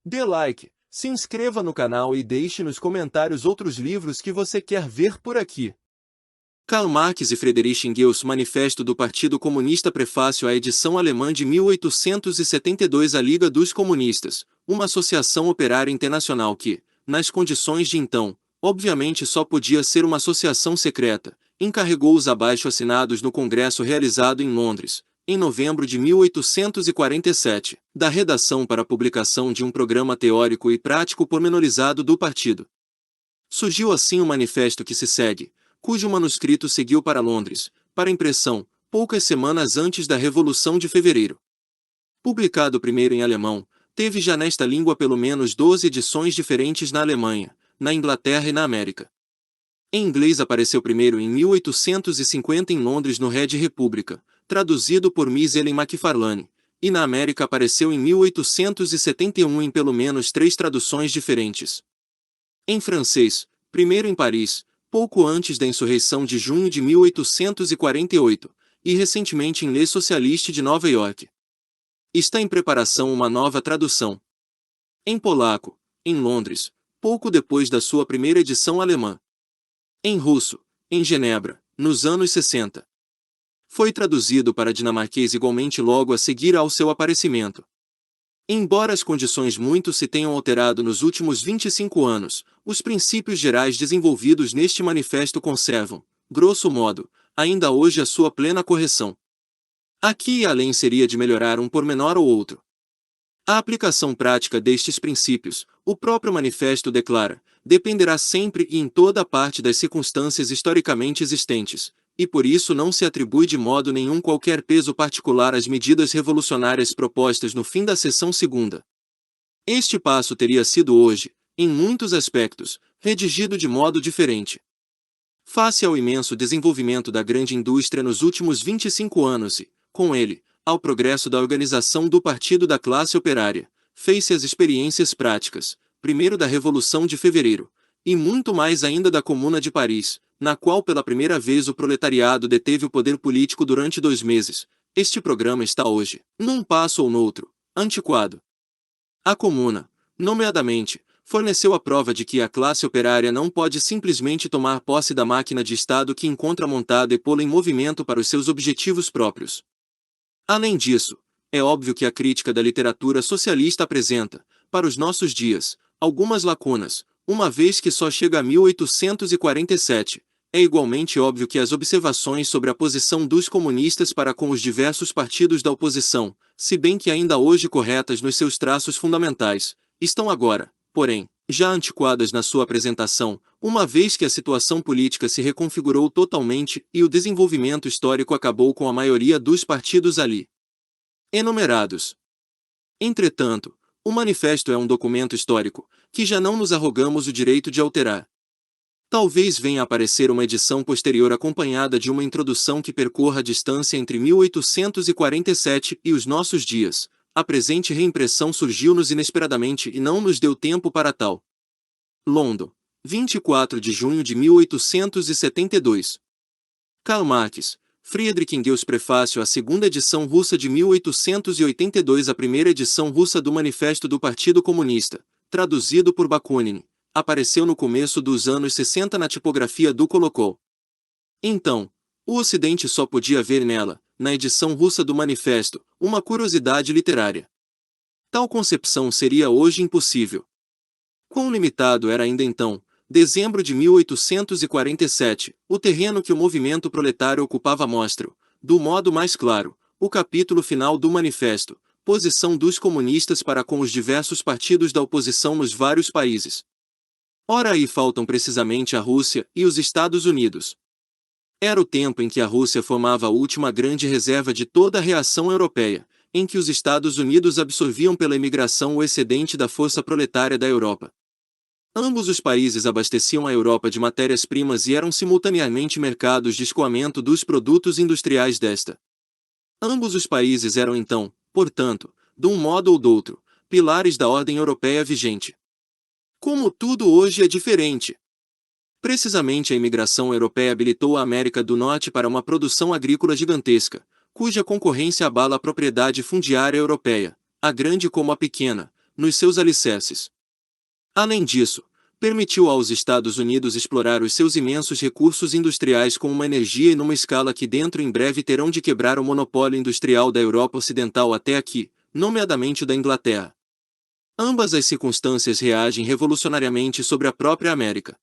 Dê like, se inscreva no canal e deixe nos comentários outros livros que você quer ver por aqui. Karl Marx e Friedrich Engels, Manifesto do Partido Comunista, prefácio à edição alemã de 1872. A Liga dos Comunistas, uma associação operária internacional que, nas condições de então, obviamente só podia ser uma associação secreta, encarregou os abaixo-assinados no congresso realizado em Londres, em novembro de 1847, da redação para a publicação de um programa teórico e prático pormenorizado do partido. Surgiu assim o manifesto que se segue, cujo manuscrito seguiu para Londres, para impressão, poucas semanas antes da Revolução de Fevereiro. Publicado primeiro em alemão, teve já nesta língua pelo menos 12 edições diferentes na Alemanha, na Inglaterra e na América. Em inglês apareceu primeiro em 1850 em Londres no Red República, traduzido por Miss Ellen Macfarlane, e na América apareceu em 1871 em pelo menos 3 traduções diferentes. Em francês, primeiro em Paris, pouco antes da insurreição de junho de 1848, e recentemente em Le Socialiste de Nova York. Está em preparação uma nova tradução. Em polaco, em Londres, pouco depois da sua primeira edição alemã. Em russo, em Genebra, nos anos 60. Foi traduzido para dinamarquês igualmente logo a seguir ao seu aparecimento. Embora as condições muito se tenham alterado nos últimos 25 anos, os princípios gerais desenvolvidos neste manifesto conservam, grosso modo, ainda hoje a sua plena correção. Aqui e além seria de melhorar um pormenor ou outro. A aplicação prática destes princípios, o próprio manifesto declara, dependerá sempre e em toda parte das circunstâncias historicamente existentes, e por isso não se atribui de modo nenhum qualquer peso particular às medidas revolucionárias propostas no fim da seção segunda. Este passo teria sido hoje, em muitos aspectos, redigido de modo diferente. Face ao imenso desenvolvimento da grande indústria nos últimos 25 anos e, com ele, ao progresso da organização do partido da classe operária, fez-se as experiências práticas, primeiro da Revolução de Fevereiro, e muito mais ainda da Comuna de Paris, na qual pela primeira vez o proletariado deteve o poder político durante 2 meses. Este programa está hoje, num passo ou noutro, antiquado. A Comuna, nomeadamente, forneceu a prova de que a classe operária não pode simplesmente tomar posse da máquina de Estado que encontra montada e pô-la em movimento para os seus objetivos próprios. Além disso, é óbvio que a crítica da literatura socialista apresenta, para os nossos dias, algumas lacunas, uma vez que só chega a 1847, é igualmente óbvio que as observações sobre a posição dos comunistas para com os diversos partidos da oposição, se bem que ainda hoje corretas nos seus traços fundamentais, estão agora, porém, já antiquadas na sua apresentação, uma vez que a situação política se reconfigurou totalmente e o desenvolvimento histórico acabou com a maioria dos partidos ali enumerados. Entretanto, o manifesto é um documento histórico, que já não nos arrogamos o direito de alterar. Talvez venha a aparecer uma edição posterior acompanhada de uma introdução que percorra a distância entre 1847 e os nossos dias. A presente reimpressão surgiu-nos inesperadamente e não nos deu tempo para tal. London, 24 de junho de 1872. Karl Marx, Friedrich Engels. Prefácio à segunda edição russa de 1882. A primeira edição russa do Manifesto do Partido Comunista, traduzido por Bakunin, apareceu no começo dos anos 60 na tipografia do Kolokol. Então, o Ocidente só podia ver nela, na edição russa do Manifesto, uma curiosidade literária. Tal concepção seria hoje impossível. Quão limitado era ainda então, dezembro de 1847, o terreno que o movimento proletário ocupava mostra, do modo mais claro, o capítulo final do Manifesto, posição dos comunistas para com os diversos partidos da oposição nos vários países. Ora aí faltam precisamente a Rússia e os Estados Unidos. Era o tempo em que a Rússia formava a última grande reserva de toda a reação europeia, em que os Estados Unidos absorviam pela imigração o excedente da força proletária da Europa. Ambos os países abasteciam a Europa de matérias-primas e eram simultaneamente mercados de escoamento dos produtos industriais desta. Ambos os países eram então, portanto, de um modo ou do outro, pilares da ordem europeia vigente. Como tudo hoje é diferente. Precisamente a imigração europeia habilitou a América do Norte para uma produção agrícola gigantesca, cuja concorrência abala a propriedade fundiária europeia, a grande como a pequena, nos seus alicerces. Além disso, permitiu aos Estados Unidos explorar os seus imensos recursos industriais com uma energia e numa escala que dentro em breve terão de quebrar o monopólio industrial da Europa Ocidental até aqui, nomeadamente o da Inglaterra. Ambas as circunstâncias reagem revolucionariamente sobre a própria América.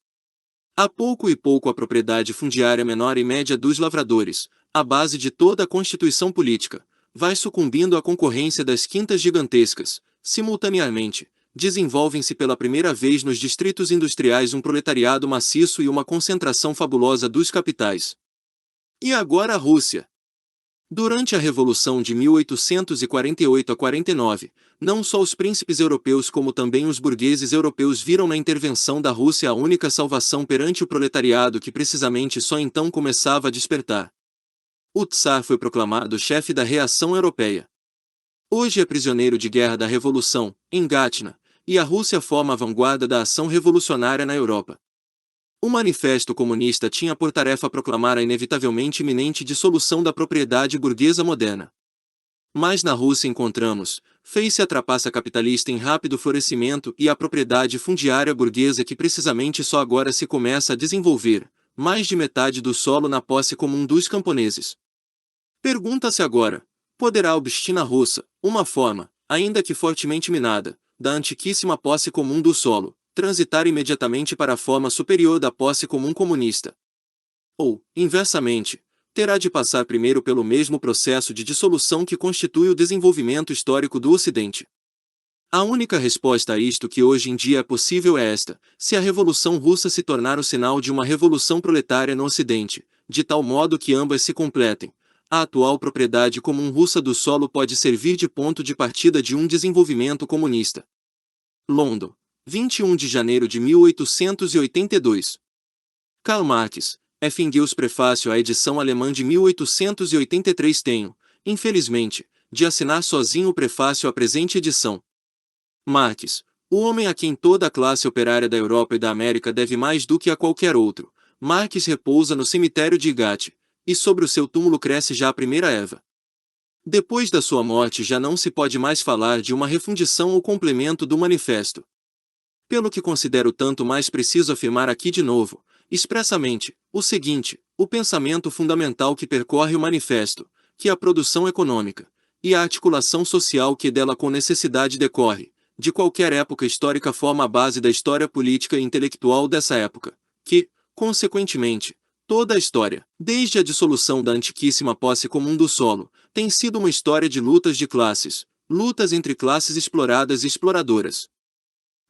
A pouco e pouco a propriedade fundiária menor e média dos lavradores, a base de toda a constituição política, vai sucumbindo à concorrência das quintas gigantescas. Simultaneamente, desenvolvem-se pela primeira vez nos distritos industriais um proletariado maciço e uma concentração fabulosa dos capitais. E agora a Rússia. Durante a Revolução de 1848 a 49, não só os príncipes europeus como também os burgueses europeus viram na intervenção da Rússia a única salvação perante o proletariado que precisamente só então começava a despertar. O Tsar foi proclamado chefe da reação europeia. Hoje é prisioneiro de guerra da Revolução, em Gatna, e a Rússia forma a vanguarda da ação revolucionária na Europa. O Manifesto Comunista tinha por tarefa proclamar a inevitavelmente iminente dissolução da propriedade burguesa moderna. Mas na Rússia encontramos, fez-se a trapaça capitalista em rápido florescimento e a propriedade fundiária burguesa que precisamente só agora se começa a desenvolver, mais de metade do solo na posse comum dos camponeses. Pergunta-se agora, poderá a obstina russa, uma forma, ainda que fortemente minada, da antiquíssima posse comum do solo, transitar imediatamente para a forma superior da posse comum comunista? Ou, inversamente, terá de passar primeiro pelo mesmo processo de dissolução que constitui o desenvolvimento histórico do Ocidente? A única resposta a isto que hoje em dia é possível é esta: se a Revolução Russa se tornar o sinal de uma revolução proletária no Ocidente, de tal modo que ambas se completem, a atual propriedade comum russa do solo pode servir de ponto de partida de um desenvolvimento comunista. London, 21 de janeiro de 1882. Karl Marx, F. Engels. Prefácio à edição alemã de 1883. Tenho, infelizmente, de assinar sozinho o prefácio à presente edição. Marx, o homem a quem toda a classe operária da Europa e da América deve mais do que a qualquer outro. Marx repousa no cemitério de Highgate, e sobre o seu túmulo cresce já a primeira erva. Depois da sua morte já não se pode mais falar de uma refundição ou complemento do manifesto. Pelo que considero tanto mais preciso afirmar aqui de novo, expressamente, o seguinte: o pensamento fundamental que percorre o manifesto, que a produção econômica, e a articulação social que dela com necessidade decorre, de qualquer época histórica forma a base da história política e intelectual dessa época, que, consequentemente, toda a história, desde a dissolução da antiquíssima posse comum do solo, tem sido uma história de lutas de classes, lutas entre classes exploradas e exploradoras,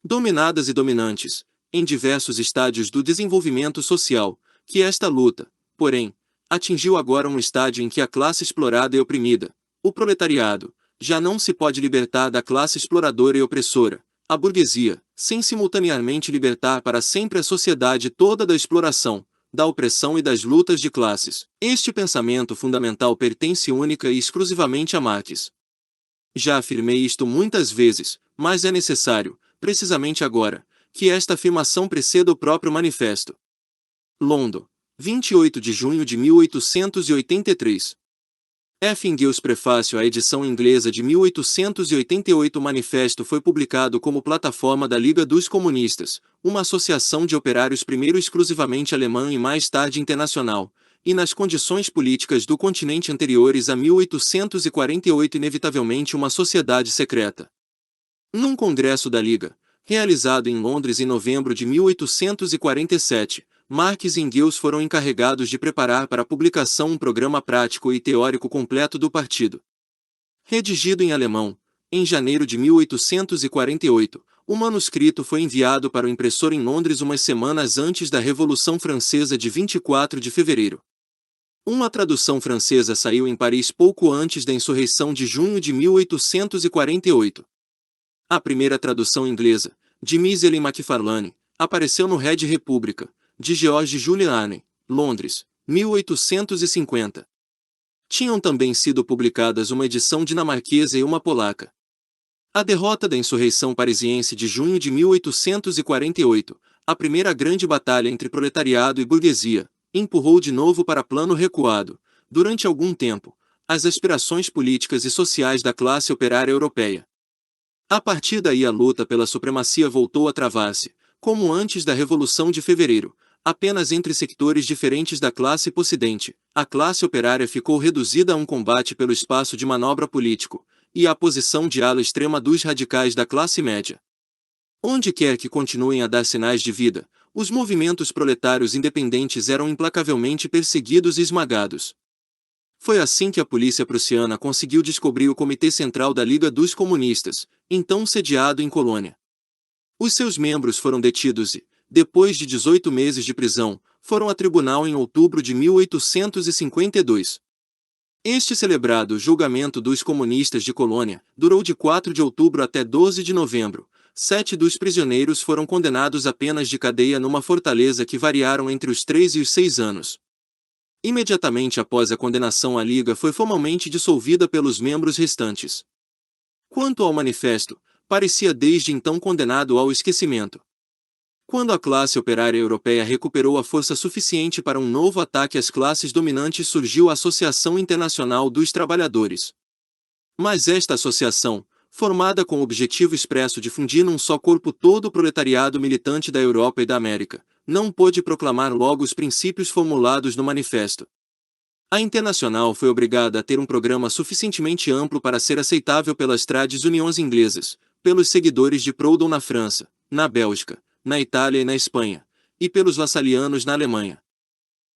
dominadas e dominantes, em diversos estádios do desenvolvimento social, que esta luta, porém, atingiu agora um estádio em que a classe explorada e oprimida, o proletariado, já não se pode libertar da classe exploradora e opressora, a burguesia, sem simultaneamente libertar para sempre a sociedade toda da exploração, da opressão e das lutas de classes. Este pensamento fundamental pertence única e exclusivamente a Marx. Já afirmei isto muitas vezes, mas é necessário, precisamente agora, que esta afirmação preceda o próprio manifesto. London, 28 de junho de 1883. F. Engels. Prefácio à edição inglesa de 1888. O manifesto foi publicado como plataforma da Liga dos Comunistas, uma associação de operários primeiro exclusivamente alemã e mais tarde internacional, e nas condições políticas do continente anteriores a 1848 inevitavelmente uma sociedade secreta. Num congresso da Liga, realizado em Londres em novembro de 1847, Marx e Engels foram encarregados de preparar para a publicação um programa prático e teórico completo do partido. Redigido em alemão, em janeiro de 1848, o manuscrito foi enviado para o impressor em Londres umas semanas antes da Revolução Francesa de 24 de fevereiro. Uma tradução francesa saiu em Paris pouco antes da insurreição de junho de 1848. A primeira tradução inglesa, de Miss Ellen Macfarlane, apareceu no Red República, de George Julian, Londres, 1850. Tinham também sido publicadas uma edição dinamarquesa e uma polaca. A derrota da insurreição parisiense de junho de 1848, a primeira grande batalha entre proletariado e burguesia, empurrou de novo para plano recuado, durante algum tempo, as aspirações políticas e sociais da classe operária europeia. A partir daí a luta pela supremacia voltou a travar-se, como antes da Revolução de Fevereiro, apenas entre sectores diferentes da classe possidente. A classe operária ficou reduzida a um combate pelo espaço de manobra político, e à posição de ala extrema dos radicais da classe média. Onde quer que continuem a dar sinais de vida, os movimentos proletários independentes eram implacavelmente perseguidos e esmagados. Foi assim que a polícia prussiana conseguiu descobrir o Comitê Central da Liga dos Comunistas, então sediado em Colônia. Os seus membros foram detidos e, depois de 18 meses de prisão, foram a tribunal em outubro de 1852. Este celebrado julgamento dos comunistas de Colônia durou de 4 de outubro até 12 de novembro. 7 dos prisioneiros foram condenados a penas de cadeia numa fortaleza que variaram entre os 3 e os 6 anos. Imediatamente após a condenação, a Liga foi formalmente dissolvida pelos membros restantes. Quanto ao manifesto, parecia desde então condenado ao esquecimento. Quando a classe operária europeia recuperou a força suficiente para um novo ataque às classes dominantes, surgiu a Associação Internacional dos Trabalhadores. Mas esta associação, formada com o objetivo expresso de fundir num só corpo todo o proletariado militante da Europa e da América, não pôde proclamar logo os princípios formulados no manifesto. A Internacional foi obrigada a ter um programa suficientemente amplo para ser aceitável pelas trades uniões inglesas, pelos seguidores de Proudhon na França, na Bélgica, na Itália e na Espanha, e pelos lassalianos na Alemanha.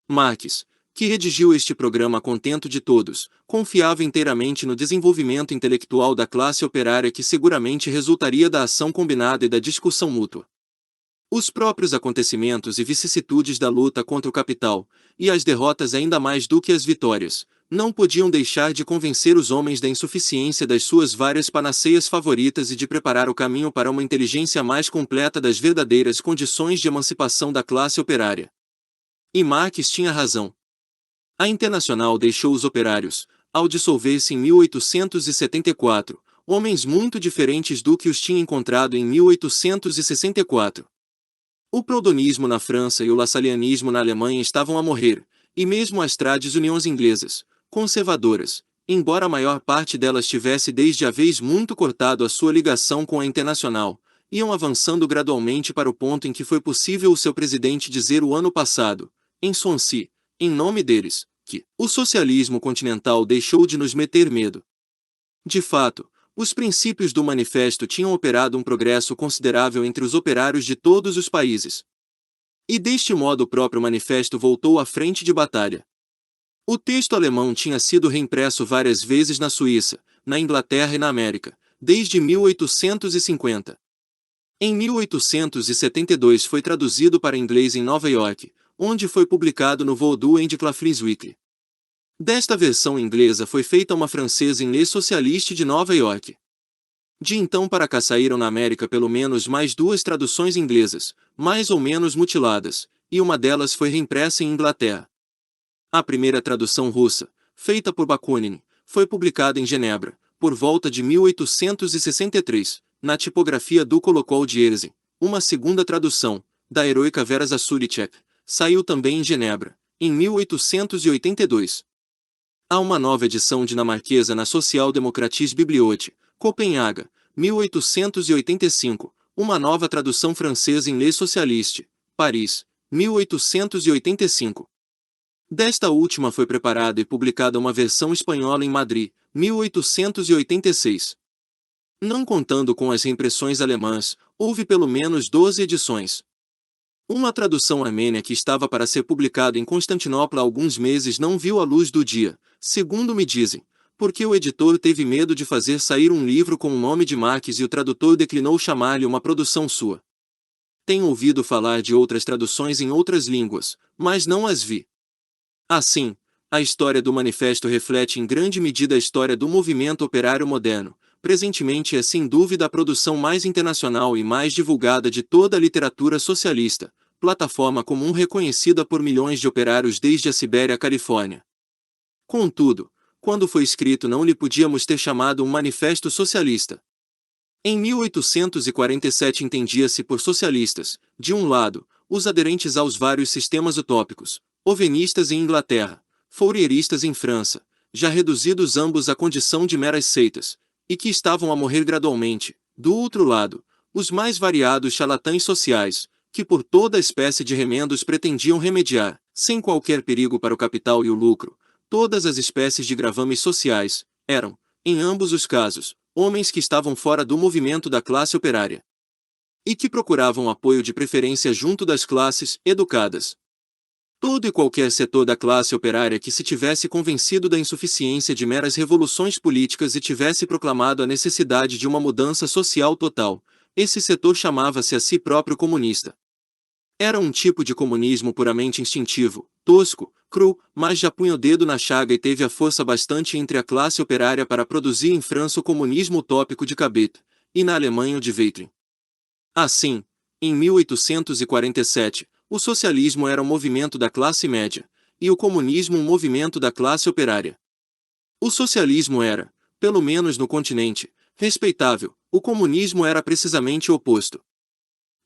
Marx, que redigiu este programa a contento de todos, confiava inteiramente no desenvolvimento intelectual da classe operária, que seguramente resultaria da ação combinada e da discussão mútua. Os próprios acontecimentos e vicissitudes da luta contra o capital, e as derrotas ainda mais do que as vitórias, não podiam deixar de convencer os homens da insuficiência das suas várias panaceias favoritas e de preparar o caminho para uma inteligência mais completa das verdadeiras condições de emancipação da classe operária. E Marx tinha razão. A Internacional deixou os operários, ao dissolver-se em 1874, homens muito diferentes do que os tinha encontrado em 1864. O proudonismo na França e o lassalianismo na Alemanha estavam a morrer, e mesmo as trades uniões inglesas, conservadoras, embora a maior parte delas tivesse desde a vez muito cortado a sua ligação com a Internacional, iam avançando gradualmente para o ponto em que foi possível o seu presidente dizer o ano passado, em Swansea, em nome deles, que o socialismo continental deixou de nos meter medo. De fato, os princípios do manifesto tinham operado um progresso considerável entre os operários de todos os países. E deste modo o próprio manifesto voltou à frente de batalha. O texto alemão tinha sido reimpresso várias vezes na Suíça, na Inglaterra e na América, desde 1850. Em 1872 foi traduzido para inglês em Nova York, onde foi publicado no Voodoo and Claflin's Weekly. Desta versão inglesa foi feita uma francesa em Les Socialistes de Nova York. De então para cá saíram na América pelo menos mais 2 traduções inglesas, mais ou menos mutiladas, e uma delas foi reimpressa em Inglaterra. A primeira tradução russa, feita por Bakunin, foi publicada em Genebra, por volta de 1863, na tipografia do Kolokol de Erzin. Uma segunda tradução, da heroica Vera Zasulicek, saiu também em Genebra, em 1882. Há uma nova edição dinamarquesa na Social Democratische Bibliothek, Copenhaga, 1885, uma nova tradução francesa em Les Socialistes, Paris, 1885. Desta última foi preparada e publicada uma versão espanhola em Madrid, 1886. Não contando com as reimpressões alemãs, houve pelo menos 12 edições. Uma tradução armênia que estava para ser publicada em Constantinopla há alguns meses não viu a luz do dia, segundo me dizem, porque o editor teve medo de fazer sair um livro com o nome de Marx e o tradutor declinou chamar-lhe uma produção sua. Tenho ouvido falar de outras traduções em outras línguas, mas não as vi. Assim, a história do manifesto reflete em grande medida a história do movimento operário moderno. Presentemente é sem dúvida a produção mais internacional e mais divulgada de toda a literatura socialista, plataforma comum reconhecida por milhões de operários desde a Sibéria à Califórnia. Contudo, quando foi escrito não lhe podíamos ter chamado um manifesto socialista. Em 1847 entendia-se por socialistas, de um lado, os aderentes aos vários sistemas utópicos, ovenistas em Inglaterra, fourieristas em França, já reduzidos ambos à condição de meras seitas, e que estavam a morrer gradualmente, Do outro lado, os mais variados charlatães sociais, que por toda espécie de remendos pretendiam remediar, sem qualquer perigo para o capital e o lucro, todas as espécies de gravames sociais, eram, em ambos os casos, homens que estavam fora do movimento da classe operária e que procuravam apoio de preferência junto das classes educadas. Todo e qualquer setor da classe operária que se tivesse convencido da insuficiência de meras revoluções políticas e tivesse proclamado a necessidade de uma mudança social total, esse setor chamava-se a si próprio comunista. Era um tipo de comunismo puramente instintivo, tosco, cru, mas já punha o dedo na chaga e teve a força bastante entre a classe operária para produzir em França o comunismo utópico de Cabet, e na Alemanha o de Veytlin. Assim, em 1847, o socialismo era um movimento da classe média, e o comunismo um movimento da classe operária. O socialismo era, pelo menos no continente, respeitável, o comunismo era precisamente o oposto.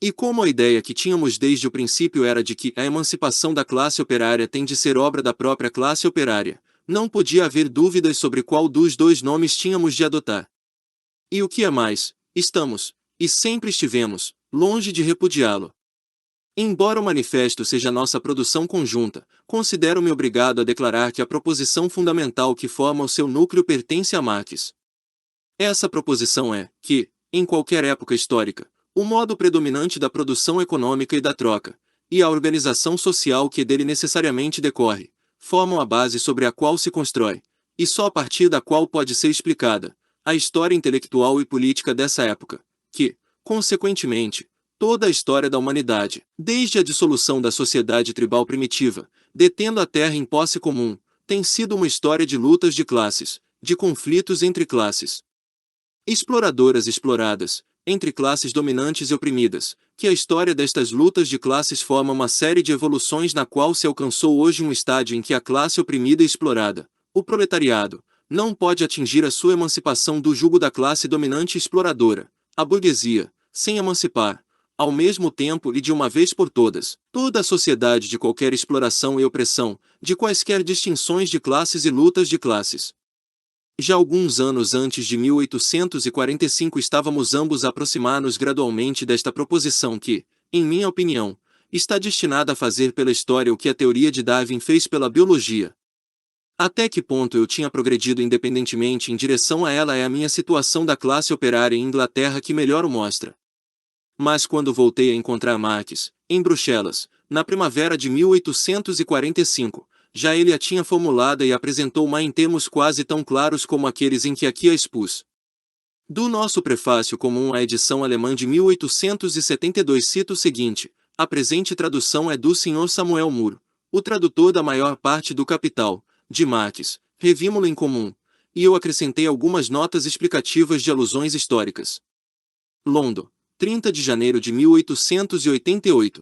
E como a ideia que tínhamos desde o princípio era de que a emancipação da classe operária tem de ser obra da própria classe operária, não podia haver dúvidas sobre qual dos dois nomes tínhamos de adotar. E o que é mais, estamos, e sempre estivemos, longe de repudiá-lo. Embora o manifesto seja nossa produção conjunta, considero-me obrigado a declarar que a proposição fundamental que forma o seu núcleo pertence a Marx. Essa proposição é que, em qualquer época histórica, o modo predominante da produção econômica e da troca, e a organização social que dele necessariamente decorre, formam a base sobre a qual se constrói, e só a partir da qual pode ser explicada, a história intelectual e política dessa época, que, consequentemente, toda a história da humanidade, desde a dissolução da sociedade tribal primitiva, detendo a terra em posse comum, tem sido uma história de lutas de classes, de conflitos entre classes exploradoras e exploradas, entre classes dominantes e oprimidas, que a história destas lutas de classes forma uma série de evoluções na qual se alcançou hoje um estágio em que a classe oprimida e explorada, o proletariado, não pode atingir a sua emancipação do jugo da classe dominante e exploradora, a burguesia, sem emancipar, ao mesmo tempo e de uma vez por todas, toda a sociedade de qualquer exploração e opressão, de quaisquer distinções de classes e lutas de classes. Já alguns anos antes de 1845 estávamos ambos a aproximar-nos gradualmente desta proposição que, em minha opinião, está destinada a fazer pela história o que a teoria de Darwin fez pela biologia. Até que ponto eu tinha progredido independentemente em direção a ela é a minha situação da classe operária em Inglaterra que melhor o mostra. Mas quando voltei a encontrar Marx, em Bruxelas, na primavera de 1845, já ele a tinha formulada e apresentou-ma em termos quase tão claros como aqueles em que aqui a expus. Do nosso prefácio comum à edição alemã de 1872 cito o seguinte: a presente tradução é do Sr. Samuel Moore, o tradutor da maior parte do Capital, de Marx, revimo-lo em comum, e eu acrescentei algumas notas explicativas de alusões históricas. London, 30 de janeiro de 1888.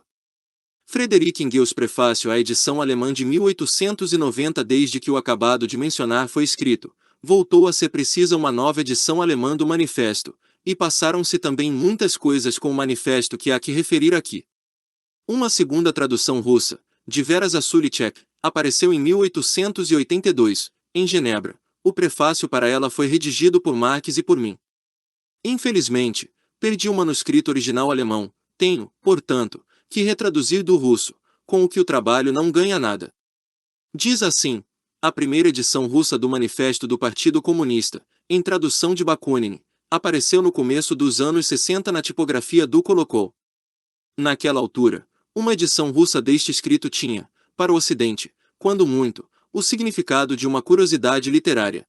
Frederick Engels. Prefácio à edição alemã de 1890. Desde que o acabado de mencionar foi escrito, voltou a ser precisa uma nova edição alemã do manifesto, e passaram-se também muitas coisas com o manifesto que há que referir aqui. Uma segunda tradução russa, de Vera Zasulicek, apareceu em 1882, em Genebra. O prefácio para ela foi redigido por Marx e por mim. Infelizmente, perdi o manuscrito original alemão, tenho, portanto, que retraduzir do russo, com o que o trabalho não ganha nada. Diz assim: a primeira edição russa do Manifesto do Partido Comunista, em tradução de Bakunin, apareceu no começo dos anos 60 na tipografia do Kolokol. Naquela altura, uma edição russa deste escrito tinha, para o Ocidente, quando muito, o significado de uma curiosidade literária.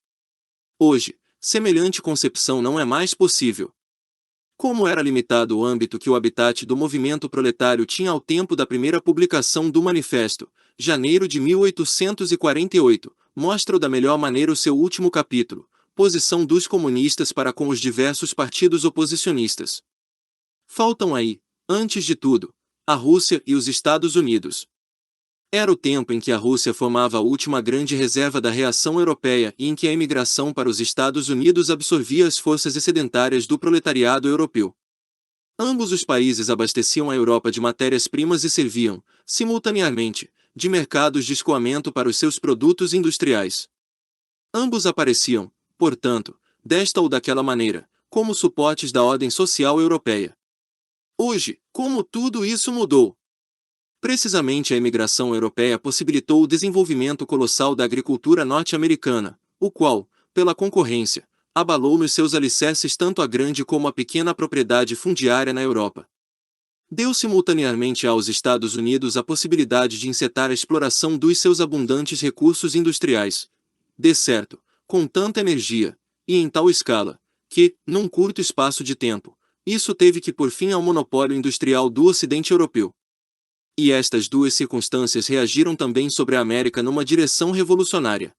Hoje, semelhante concepção não é mais possível. Como era limitado o âmbito que o habitat do movimento proletário tinha ao tempo da primeira publicação do Manifesto, janeiro de 1848, mostra da melhor maneira o seu último capítulo, posição dos comunistas para com os diversos partidos oposicionistas. Faltam aí, antes de tudo, a Rússia e os Estados Unidos. Era o tempo em que a Rússia formava a última grande reserva da reação europeia e em que a imigração para os Estados Unidos absorvia as forças excedentárias do proletariado europeu. Ambos os países abasteciam a Europa de matérias-primas e serviam, simultaneamente, de mercados de escoamento para os seus produtos industriais. Ambos apareciam, portanto, desta ou daquela maneira, como suportes da ordem social europeia. Hoje, como tudo isso mudou? Precisamente a imigração europeia possibilitou o desenvolvimento colossal da agricultura norte-americana, o qual, pela concorrência, abalou nos seus alicerces tanto a grande como a pequena propriedade fundiária na Europa. Deu simultaneamente aos Estados Unidos a possibilidade de encetar a exploração dos seus abundantes recursos industriais. De certo, com tanta energia, e em tal escala, que, num curto espaço de tempo, isso teve que pôr fim ao monopólio industrial do Ocidente europeu. E estas duas circunstâncias reagiram também sobre a América numa direção revolucionária.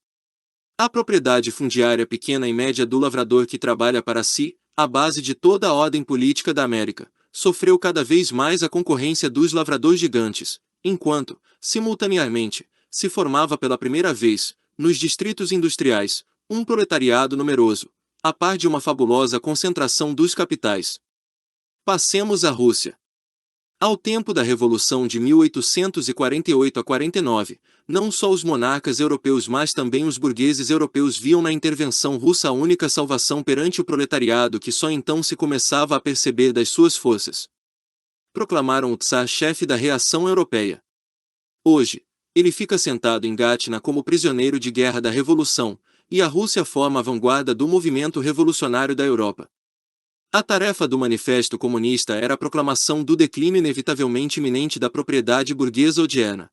A propriedade fundiária pequena e média do lavrador que trabalha para si, a base de toda a ordem política da América, sofreu cada vez mais a concorrência dos lavradores gigantes, enquanto, simultaneamente, se formava pela primeira vez, nos distritos industriais, um proletariado numeroso, a par de uma fabulosa concentração dos capitais. Passemos à Rússia. Ao tempo da Revolução de 1848 a 49, não só os monarcas europeus mas também os burgueses europeus viam na intervenção russa a única salvação perante o proletariado que só então se começava a perceber das suas forças. Proclamaram o Tsar chefe da reação europeia. Hoje, ele fica sentado em Gatna como prisioneiro de guerra da Revolução, e a Rússia forma a vanguarda do movimento revolucionário da Europa. A tarefa do Manifesto Comunista era a proclamação do declínio inevitavelmente iminente da propriedade burguesa odierna.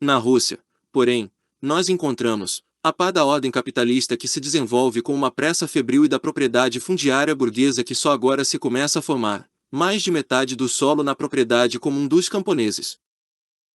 Na Rússia, porém, nós encontramos, a par da ordem capitalista que se desenvolve com uma pressa febril e da propriedade fundiária burguesa que só agora se começa a formar, mais de metade do solo na propriedade comum dos camponeses.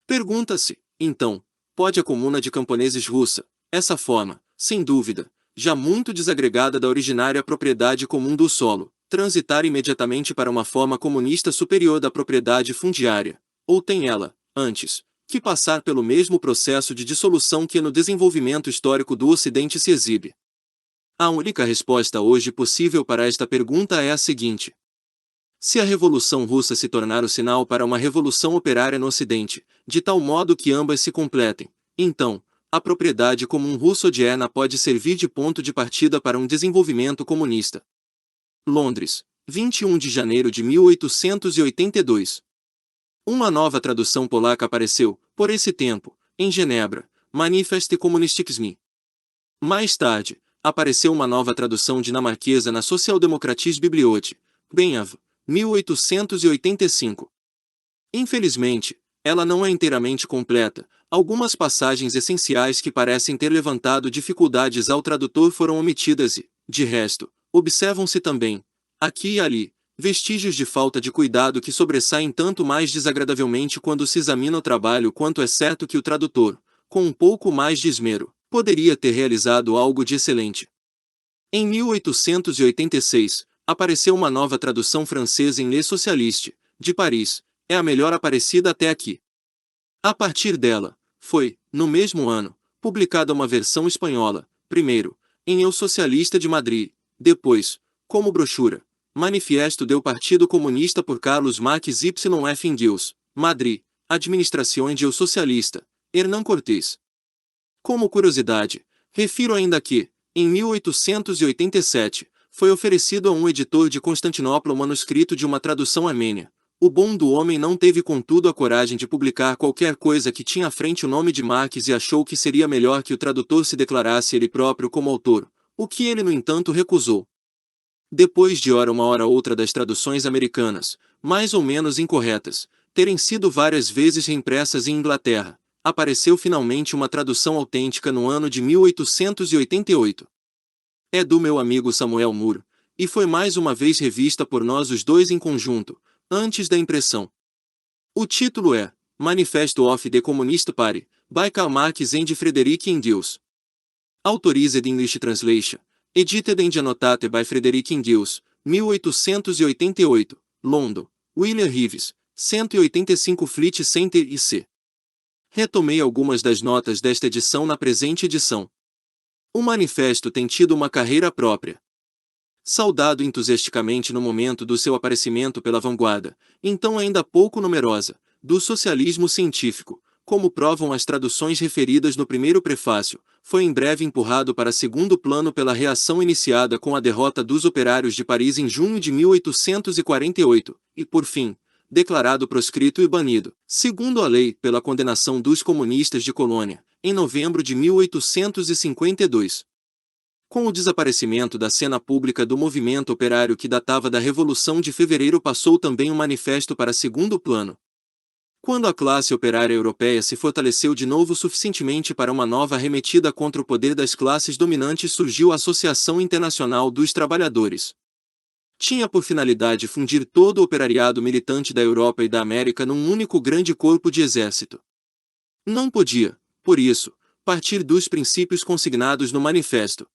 Pergunta-se, então, pode a comuna de camponeses russa, essa forma, sem dúvida, já muito desagregada da originária propriedade comum do solo, transitar imediatamente para uma forma comunista superior da propriedade fundiária, ou tem ela, antes, que passar pelo mesmo processo de dissolução que no desenvolvimento histórico do Ocidente se exibe? A única resposta hoje possível para esta pergunta é a seguinte: se a Revolução Russa se tornar o sinal para uma revolução operária no Ocidente, de tal modo que ambas se completem, então, a propriedade comum russo-odierna pode servir de ponto de partida para um desenvolvimento comunista. Londres, 21 de janeiro de 1882. Uma nova tradução polaca apareceu, por esse tempo, em Genebra, Manifeste Kommunistisme. Mais tarde, apareceu uma nova tradução dinamarquesa na Socialdemokratiske Bibliotek, Benhav, 1885. Infelizmente, ela não é inteiramente completa, algumas passagens essenciais que parecem ter levantado dificuldades ao tradutor foram omitidas e, de resto, observam-se também, aqui e ali, vestígios de falta de cuidado que sobressaem tanto mais desagradavelmente quando se examina o trabalho quanto é certo que o tradutor, com um pouco mais de esmero, poderia ter realizado algo de excelente. Em 1886, apareceu uma nova tradução francesa em Le Socialiste, de Paris, é a melhor aparecida até aqui. A partir dela, foi, no mesmo ano, publicada uma versão espanhola, primeiro, em Eu Socialista de Madrid, depois, como brochura, Manifiesto do Partido Comunista por Carlos Marques YF Engels, Madrid, Administração de Eu Socialista, Hernán Cortés. Como curiosidade, refiro ainda que, em 1887, foi oferecido a um editor de Constantinopla o manuscrito de uma tradução armênia. O bom do homem não teve contudo a coragem de publicar qualquer coisa que tinha à frente o nome de Marques e achou que seria melhor que o tradutor se declarasse ele próprio como autor, o que ele no entanto recusou. Depois de ora uma hora outra das traduções americanas, mais ou menos incorretas, terem sido várias vezes reimpressas em Inglaterra, apareceu finalmente uma tradução autêntica no ano de 1888. É do meu amigo Samuel Moore, e foi mais uma vez revista por nós os dois em conjunto, antes da impressão. O título é Manifesto of the Communist Party, by Karl Marx and Frederick Engels. Authorized English Translation, edited and annotated by Frederick Engels, 1888, London, William Reeves, 185 Fleet Center IC. Retomei algumas das notas desta edição na presente edição. O manifesto tem tido uma carreira própria. Saudado entusiasticamente no momento do seu aparecimento pela vanguarda, então ainda pouco numerosa, do socialismo científico, como provam as traduções referidas no primeiro prefácio, foi em breve empurrado para segundo plano pela reação iniciada com a derrota dos operários de Paris em junho de 1848, e, por fim, declarado proscrito e banido, segundo a lei, pela condenação dos comunistas de Colônia, em novembro de 1852. Com o desaparecimento da cena pública do movimento operário que datava da Revolução de Fevereiro, passou também o manifesto para segundo plano. Quando a classe operária europeia se fortaleceu de novo suficientemente para uma nova arremetida contra o poder das classes dominantes, surgiu a Associação Internacional dos Trabalhadores. Tinha por finalidade fundir todo o operariado militante da Europa e da América num único grande corpo de exército. Não podia, por isso, partir dos princípios consignados no manifesto.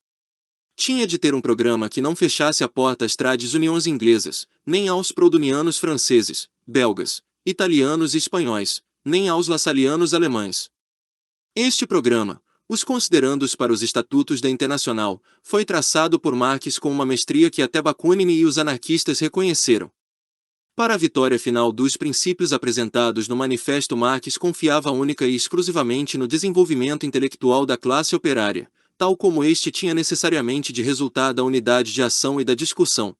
Tinha de ter um programa que não fechasse a porta às trades uniões inglesas, nem aos proudhonianos franceses, belgas, italianos e espanhóis, nem aos lassalianos alemães. Este programa, os considerandos para os estatutos da Internacional, foi traçado por Marx com uma mestria que até Bakunin e os anarquistas reconheceram. Para a vitória final dos princípios apresentados no manifesto, Marx confiava única e exclusivamente no desenvolvimento intelectual da classe operária, tal como este tinha necessariamente de resultar da unidade de ação e da discussão.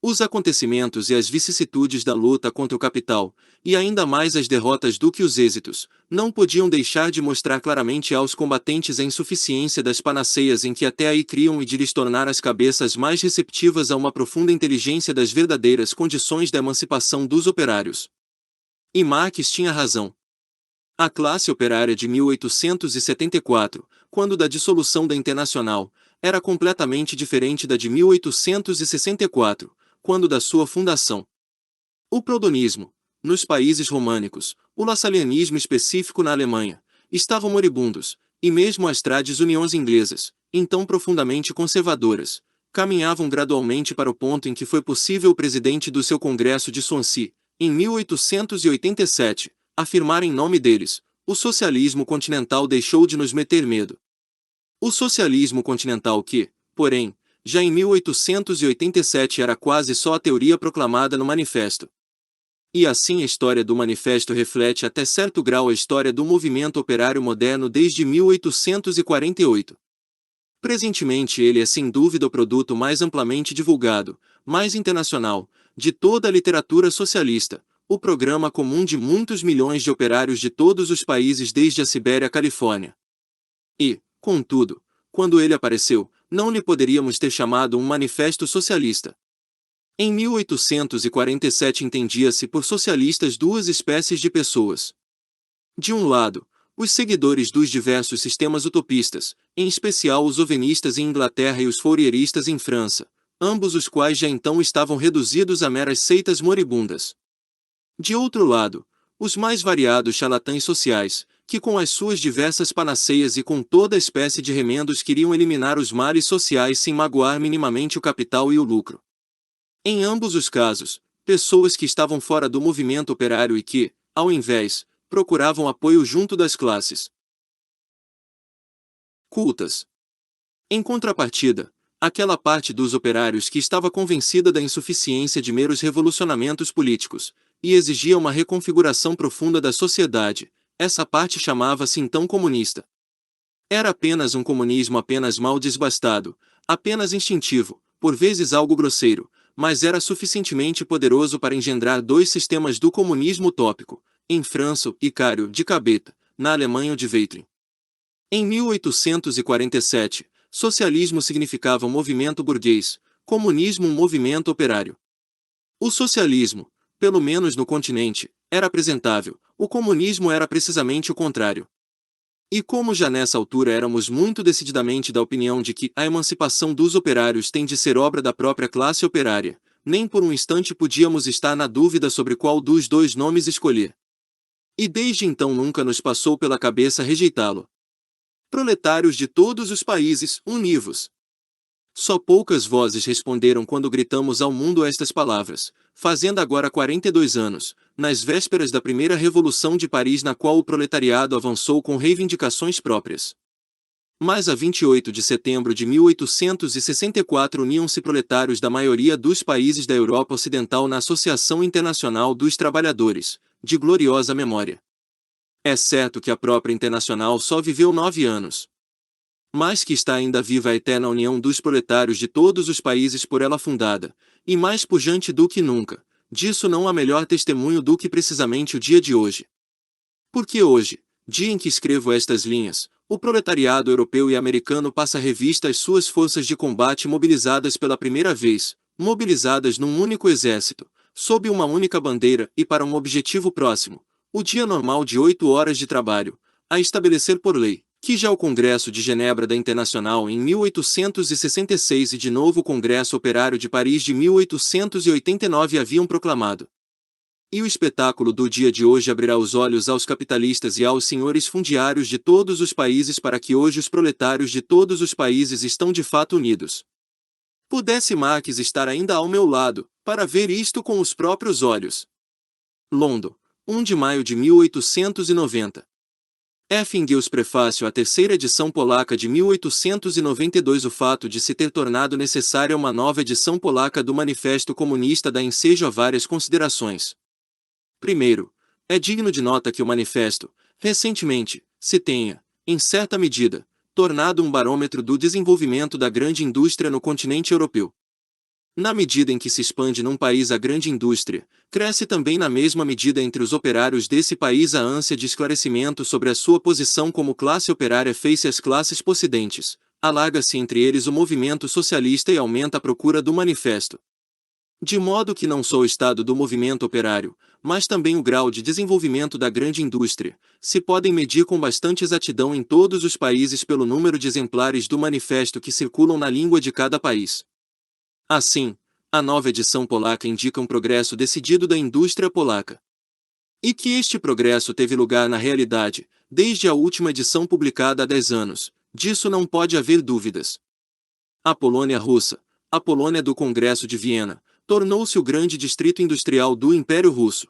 Os acontecimentos e as vicissitudes da luta contra o capital, e ainda mais as derrotas do que os êxitos, não podiam deixar de mostrar claramente aos combatentes a insuficiência das panaceias em que até aí criam e de lhes tornar as cabeças mais receptivas a uma profunda inteligência das verdadeiras condições da emancipação dos operários. E Marx tinha razão. A classe operária de 1874, quando da dissolução da Internacional, era completamente diferente da de 1864, quando da sua fundação. O proudhonismo, nos países românicos, o lassalianismo específico na Alemanha, estavam moribundos, e mesmo as trades uniões inglesas, então profundamente conservadoras, caminhavam gradualmente para o ponto em que foi possível o presidente do seu Congresso de Swansea, em 1887, afirmar em nome deles: o socialismo continental deixou de nos meter medo. O socialismo continental que, porém, já em 1887 era quase só a teoria proclamada no manifesto. E assim a história do manifesto reflete até certo grau a história do movimento operário moderno desde 1848. Presentemente ele é sem dúvida o produto mais amplamente divulgado, mais internacional, de toda a literatura socialista, o programa comum de muitos milhões de operários de todos os países desde a Sibéria à Califórnia. E, contudo, quando ele apareceu, não lhe poderíamos ter chamado um manifesto socialista. Em 1847 entendia-se por socialistas duas espécies de pessoas. De um lado, os seguidores dos diversos sistemas utopistas, em especial os ovenistas em Inglaterra e os fourieristas em França, ambos os quais já então estavam reduzidos a meras seitas moribundas. De outro lado, os mais variados charlatães sociais, que com as suas diversas panaceias e com toda espécie de remendos queriam eliminar os males sociais sem magoar minimamente o capital e o lucro. Em ambos os casos, pessoas que estavam fora do movimento operário e que, ao invés, procuravam apoio junto das classes cultas. Em contrapartida, aquela parte dos operários que estava convencida da insuficiência de meros revolucionamentos políticos, e exigia uma reconfiguração profunda da sociedade, essa parte chamava-se então comunista. Era apenas um comunismo apenas mal desbastado, apenas instintivo, por vezes algo grosseiro, mas era suficientemente poderoso para engendrar dois sistemas do comunismo utópico, em França, Icário de Cabeta, na Alemanha o de Weitring. Em 1847, socialismo significava um movimento burguês, comunismo um movimento operário. O socialismo, pelo menos no continente, era apresentável, o comunismo era precisamente o contrário. E como já nessa altura éramos muito decididamente da opinião de que a emancipação dos operários tem de ser obra da própria classe operária, nem por um instante podíamos estar na dúvida sobre qual dos dois nomes escolher. E desde então nunca nos passou pela cabeça rejeitá-lo. Proletários de todos os países, univos! Só poucas vozes responderam quando gritamos ao mundo estas palavras, fazendo agora 42 anos, nas vésperas da primeira Revolução de Paris, na qual o proletariado avançou com reivindicações próprias. Mas a 28 de setembro de 1864 uniam-se proletários da maioria dos países da Europa Ocidental na Associação Internacional dos Trabalhadores, de gloriosa memória. É certo que a própria Internacional só viveu 9 anos. Mas que está ainda viva a eterna união dos proletários de todos os países por ela fundada, e mais pujante do que nunca. Disso não há melhor testemunho do que precisamente o dia de hoje. Porque hoje, dia em que escrevo estas linhas, o proletariado europeu e americano passa revista às suas forças de combate mobilizadas pela primeira vez, mobilizadas num único exército, sob uma única bandeira e para um objetivo próximo, o dia normal de 8 horas de trabalho, a estabelecer por lei, que já o Congresso de Genebra da Internacional em 1866 e de novo o Congresso Operário de Paris de 1889 haviam proclamado. E o espetáculo do dia de hoje abrirá os olhos aos capitalistas e aos senhores fundiários de todos os países para que hoje os proletários de todos os países estão de fato unidos. Pudesse Marx estar ainda ao meu lado, para ver isto com os próprios olhos. London, 1 de maio de 1890. F. Engels. Prefácio à terceira edição polaca de 1892. O fato de se ter tornado necessária uma nova edição polaca do Manifesto Comunista dá ensejo a várias considerações. Primeiro, é digno de nota que o manifesto, recentemente, se tenha, em certa medida, tornado um barômetro do desenvolvimento da grande indústria no continente europeu. Na medida em que se expande num país a grande indústria, cresce também na mesma medida entre os operários desse país a ânsia de esclarecimento sobre a sua posição como classe operária face às classes possidentes, alarga-se entre eles o movimento socialista e aumenta a procura do manifesto. De modo que não só o estado do movimento operário, mas também o grau de desenvolvimento da grande indústria, se podem medir com bastante exatidão em todos os países pelo número de exemplares do manifesto que circulam na língua de cada país. Assim, a nova edição polaca indica um progresso decidido da indústria polaca. E que este progresso teve lugar na realidade, desde a última edição publicada há 10 anos, disso não pode haver dúvidas. A Polônia russa, a Polônia do Congresso de Viena, tornou-se o grande distrito industrial do Império Russo.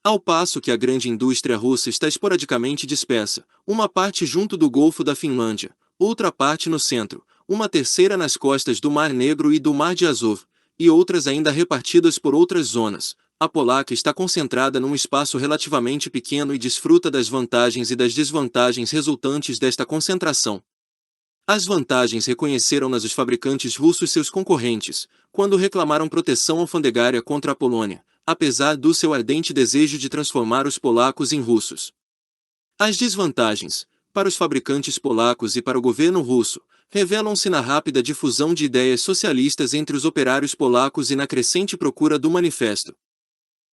Ao passo que a grande indústria russa está esporadicamente dispersa, uma parte junto do Golfo da Finlândia, outra parte no centro, uma terceira nas costas do Mar Negro e do Mar de Azov, e outras ainda repartidas por outras zonas, a polaca está concentrada num espaço relativamente pequeno e desfruta das vantagens e das desvantagens resultantes desta concentração. As vantagens reconheceram-nas os fabricantes russos seus concorrentes, quando reclamaram proteção alfandegária contra a Polônia, apesar do seu ardente desejo de transformar os polacos em russos. As desvantagens, para os fabricantes polacos e para o governo russo, revelam-se na rápida difusão de ideias socialistas entre os operários polacos e na crescente procura do manifesto.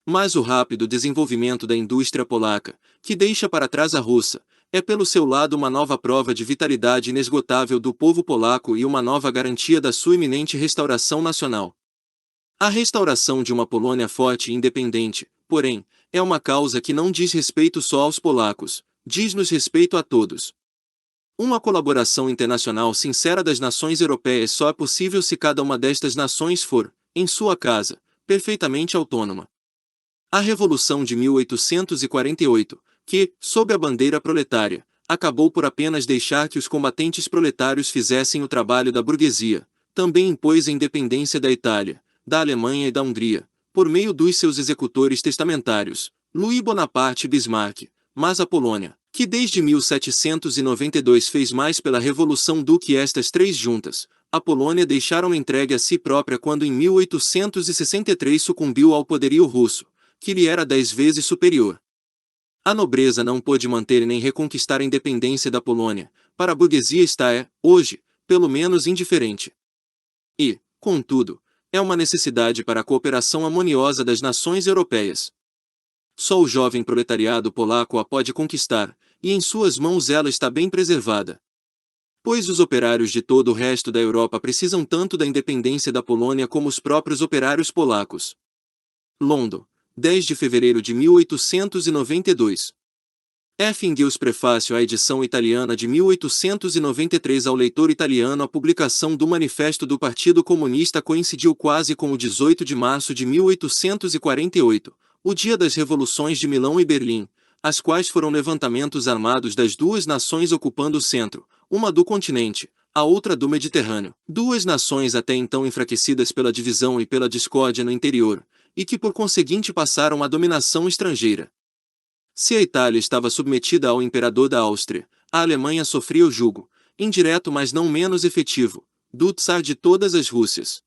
Mas o rápido desenvolvimento da indústria polaca, que deixa para trás a russa, é pelo seu lado uma nova prova de vitalidade inesgotável do povo polaco e uma nova garantia da sua iminente restauração nacional. A restauração de uma Polônia forte e independente, porém, é uma causa que não diz respeito só aos polacos, diz-nos respeito a todos. Uma colaboração internacional sincera das nações europeias só é possível se cada uma destas nações for, em sua casa, perfeitamente autônoma. A Revolução de 1848, que, sob a bandeira proletária, acabou por apenas deixar que os combatentes proletários fizessem o trabalho da burguesia, também impôs a independência da Itália, da Alemanha e da Hungria, por meio dos seus executores testamentários, Louis Bonaparte e Bismarck, mas a Polônia, que desde 1792 fez mais pela Revolução do que estas três juntas, a Polônia deixaram entregue a si própria quando em 1863 sucumbiu ao poderio russo, que lhe era 10 vezes superior. A nobreza não pôde manter nem reconquistar a independência da Polônia, para a burguesia está hoje, pelo menos indiferente. E, contudo, é uma necessidade para a cooperação harmoniosa das nações europeias. Só o jovem proletariado polaco a pode conquistar, e em suas mãos ela está bem preservada. Pois os operários de todo o resto da Europa precisam tanto da independência da Polônia como os próprios operários polacos. London, 10 de fevereiro de 1892. F. Engels. Prefácio à edição italiana de 1893. Ao leitor italiano, a publicação do Manifesto do Partido Comunista coincidiu quase com o 18 de março de 1848, o dia das revoluções de Milão e Berlim, as quais foram levantamentos armados das duas nações ocupando o centro, uma do continente, a outra do Mediterrâneo, duas nações até então enfraquecidas pela divisão e pela discórdia no interior, e que por conseguinte passaram à dominação estrangeira. Se a Itália estava submetida ao imperador da Áustria, a Alemanha sofria o jugo, indireto mas não menos efetivo, do Tsar de todas as Rússias.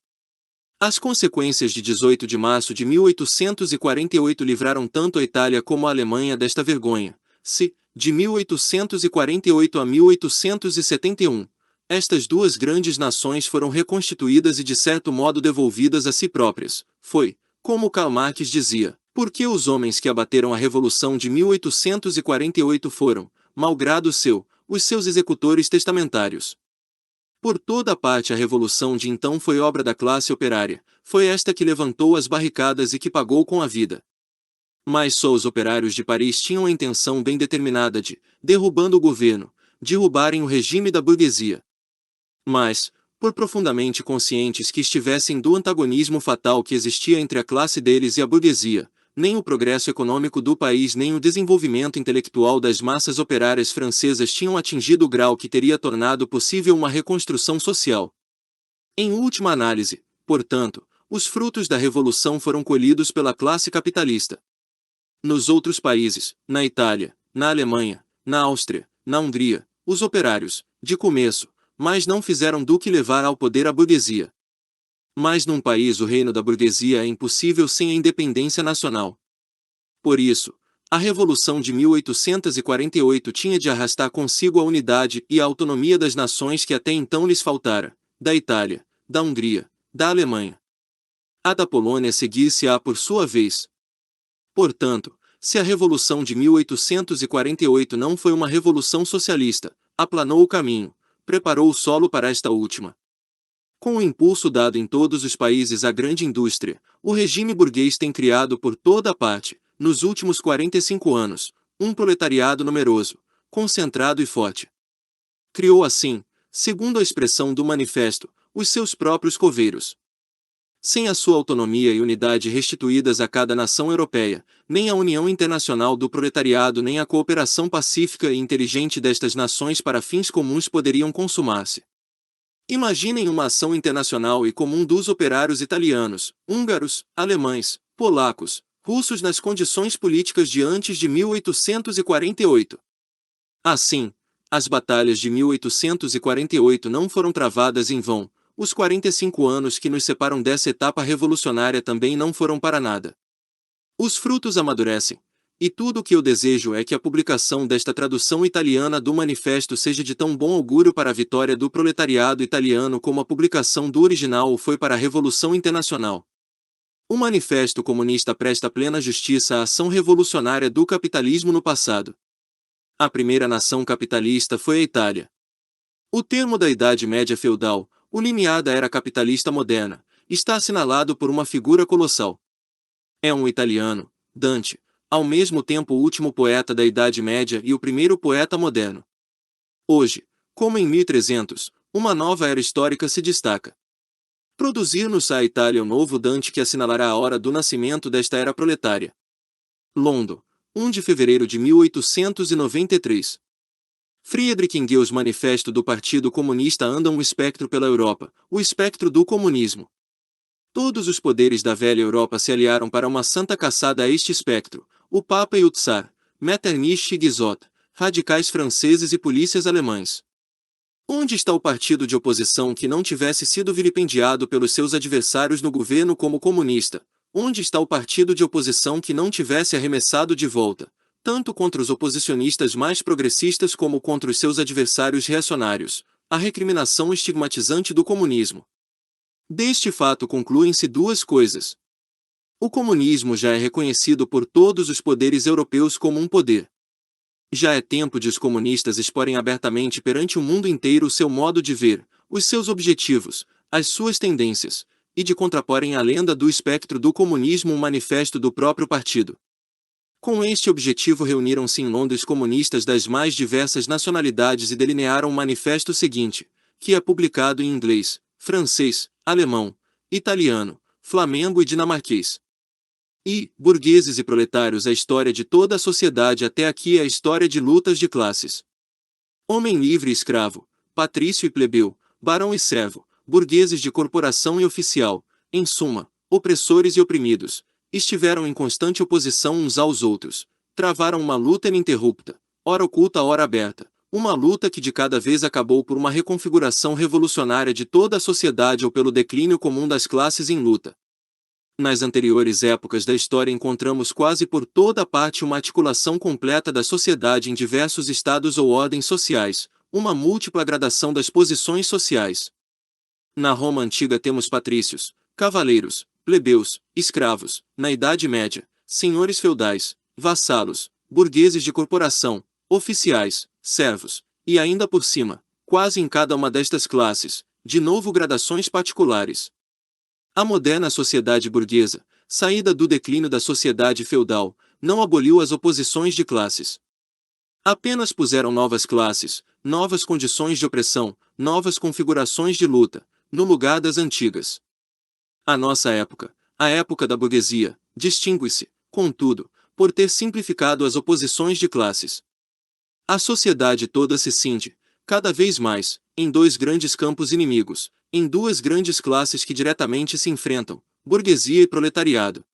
As consequências de 18 de março de 1848 livraram tanto a Itália como a Alemanha desta vergonha. Se, de 1848 a 1871, estas duas grandes nações foram reconstituídas e de certo modo devolvidas a si próprias, foi, como Karl Marx dizia, porque os homens que abateram a Revolução de 1848 foram, malgrado os seus executores testamentários. Por toda parte a revolução de então foi obra da classe operária, foi esta que levantou as barricadas e que pagou com a vida. Mas só os operários de Paris tinham a intenção bem determinada de, derrubando o governo, derrubarem o regime da burguesia. Mas, por profundamente conscientes que estivessem do antagonismo fatal que existia entre a classe deles e a burguesia, nem o progresso econômico do país nem o desenvolvimento intelectual das massas operárias francesas tinham atingido o grau que teria tornado possível uma reconstrução social. Em última análise, portanto, os frutos da revolução foram colhidos pela classe capitalista. Nos outros países, na Itália, na Alemanha, na Áustria, na Hungria, os operários, de começo, mas não fizeram do que levar ao poder a burguesia. Mas num país o reino da burguesia é impossível sem a independência nacional. Por isso, a Revolução de 1848 tinha de arrastar consigo a unidade e a autonomia das nações que até então lhes faltara, da Itália, da Hungria, da Alemanha. A da Polônia seguir-se-á por sua vez. Portanto, se a Revolução de 1848 não foi uma revolução socialista, aplanou o caminho, preparou o solo para esta última. Com o impulso dado em todos os países à grande indústria, o regime burguês tem criado por toda a parte, nos últimos 45 anos, um proletariado numeroso, concentrado e forte. Criou assim, segundo a expressão do manifesto, os seus próprios coveiros. Sem a sua autonomia e unidade restituídas a cada nação europeia, nem a união internacional do proletariado nem a cooperação pacífica e inteligente destas nações para fins comuns poderiam consumar-se. Imaginem uma ação internacional e comum dos operários italianos, húngaros, alemães, polacos, russos nas condições políticas de antes de 1848. Assim, as batalhas de 1848 não foram travadas em vão, os 45 anos que nos separam dessa etapa revolucionária também não foram para nada. Os frutos amadurecem. E tudo o que eu desejo é que a publicação desta tradução italiana do manifesto seja de tão bom augúrio para a vitória do proletariado italiano como a publicação do original foi para a Revolução Internacional. O Manifesto Comunista presta plena justiça à ação revolucionária do capitalismo no passado. A primeira nação capitalista foi a Itália. O termo da Idade Média feudal, o limiar da era capitalista moderna, está assinalado por uma figura colossal. É um italiano, Dante, ao mesmo tempo o último poeta da Idade Média e o primeiro poeta moderno. Hoje, como em 1300, uma nova era histórica se destaca. Produzir-nos a Itália o novo Dante que assinalará a hora do nascimento desta era proletária. London, 1 de fevereiro de 1893. Friedrich Engels Manifesto do Partido Comunista anda um espectro pela Europa, o espectro do comunismo. Todos os poderes da velha Europa se aliaram para uma santa caçada a este espectro, o Papa e o Tsar, Metternich e Guizot, radicais franceses e polícias alemães. Onde está o partido de oposição que não tivesse sido vilipendiado pelos seus adversários no governo como comunista? Onde está o partido de oposição que não tivesse arremessado de volta, tanto contra os oposicionistas mais progressistas como contra os seus adversários reacionários, a recriminação estigmatizante do comunismo? Deste fato concluem-se duas coisas. O comunismo já é reconhecido por todos os poderes europeus como um poder. Já é tempo de os comunistas exporem abertamente perante o mundo inteiro o seu modo de ver, os seus objetivos, as suas tendências, e de contraporem à lenda do espectro do comunismo um manifesto do próprio partido. Com este objetivo reuniram-se em Londres comunistas das mais diversas nacionalidades e delinearam o manifesto seguinte, que é publicado em inglês, francês, alemão, italiano, flamengo e dinamarquês. E, burgueses e proletários, a história de toda a sociedade até aqui é a história de lutas de classes. Homem livre e escravo, patrício e plebeu, barão e servo, burgueses de corporação e oficial, em suma, opressores e oprimidos, estiveram em constante oposição uns aos outros, travaram uma luta ininterrupta, ora oculta, ora aberta, uma luta que de cada vez acabou por uma reconfiguração revolucionária de toda a sociedade ou pelo declínio comum das classes em luta. Nas anteriores épocas da história encontramos quase por toda parte uma articulação completa da sociedade em diversos estados ou ordens sociais, uma múltipla gradação das posições sociais. Na Roma antiga temos patrícios, cavaleiros, plebeus, escravos; na Idade Média, senhores feudais, vassalos, burgueses de corporação, oficiais, servos, e ainda por cima, quase em cada uma destas classes, de novo gradações particulares. A moderna sociedade burguesa, saída do declínio da sociedade feudal, não aboliu as oposições de classes. Apenas puseram novas classes, novas condições de opressão, novas configurações de luta, no lugar das antigas. A nossa época, a época da burguesia, distingue-se, contudo, por ter simplificado as oposições de classes. A sociedade toda se cinde, cada vez mais, em dois grandes campos inimigos, em duas grandes classes que diretamente se enfrentam, burguesia e proletariado.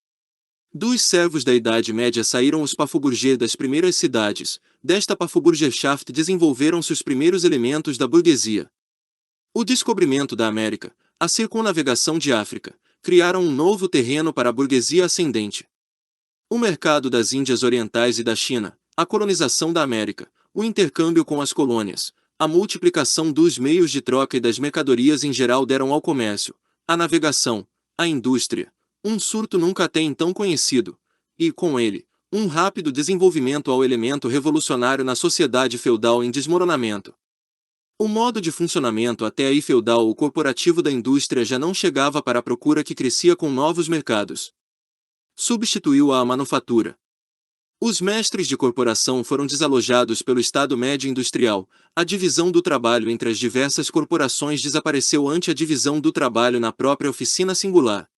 Dos servos da Idade Média saíram os pafuburgers das primeiras cidades, desta Pafuburgerschaft desenvolveram-se os primeiros elementos da burguesia. O descobrimento da América, a circunnavegação de África, criaram um novo terreno para a burguesia ascendente. O mercado das Índias Orientais e da China, a colonização da América, o intercâmbio com as colônias, a multiplicação dos meios de troca e das mercadorias em geral deram ao comércio, à navegação, à indústria, um surto nunca até então conhecido, e, com ele, um rápido desenvolvimento ao elemento revolucionário na sociedade feudal em desmoronamento. O modo de funcionamento até aí feudal ou corporativo da indústria já não chegava para a procura que crescia com novos mercados. Substituiu-a a manufatura. Os mestres de corporação foram desalojados pelo Estado Médio Industrial, a divisão do trabalho entre as diversas corporações desapareceu ante a divisão do trabalho na própria oficina singular.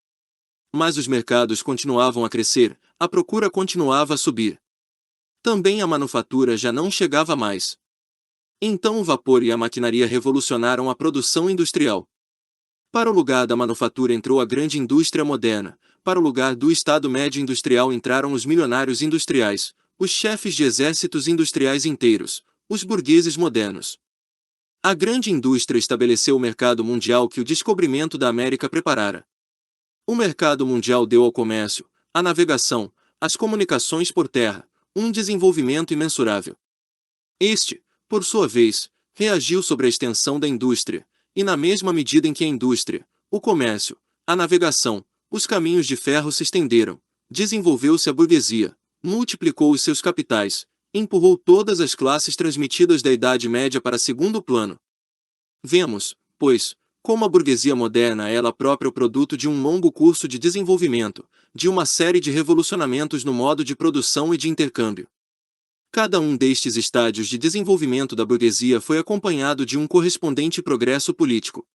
Mas os mercados continuavam a crescer, a procura continuava a subir. Também a manufatura já não chegava mais. Então o vapor e a maquinaria revolucionaram a produção industrial. Para o lugar da manufatura entrou a grande indústria moderna, para o lugar do Estado Médio Industrial entraram os milionários industriais, os chefes de exércitos industriais inteiros, os burgueses modernos. A grande indústria estabeleceu o mercado mundial que o descobrimento da América preparara. O mercado mundial deu ao comércio, à navegação, às comunicações por terra, um desenvolvimento imensurável. Este, por sua vez, reagiu sobre a extensão da indústria, e na mesma medida em que a indústria, o comércio, a navegação, os caminhos de ferro se estenderam, desenvolveu-se a burguesia, multiplicou os seus capitais, empurrou todas as classes transmitidas da Idade Média para segundo plano. Vemos, pois, como a burguesia moderna é ela própria o produto de um longo curso de desenvolvimento, de uma série de revolucionamentos no modo de produção e de intercâmbio. Cada um destes estádios de desenvolvimento da burguesia foi acompanhado de um correspondente progresso político.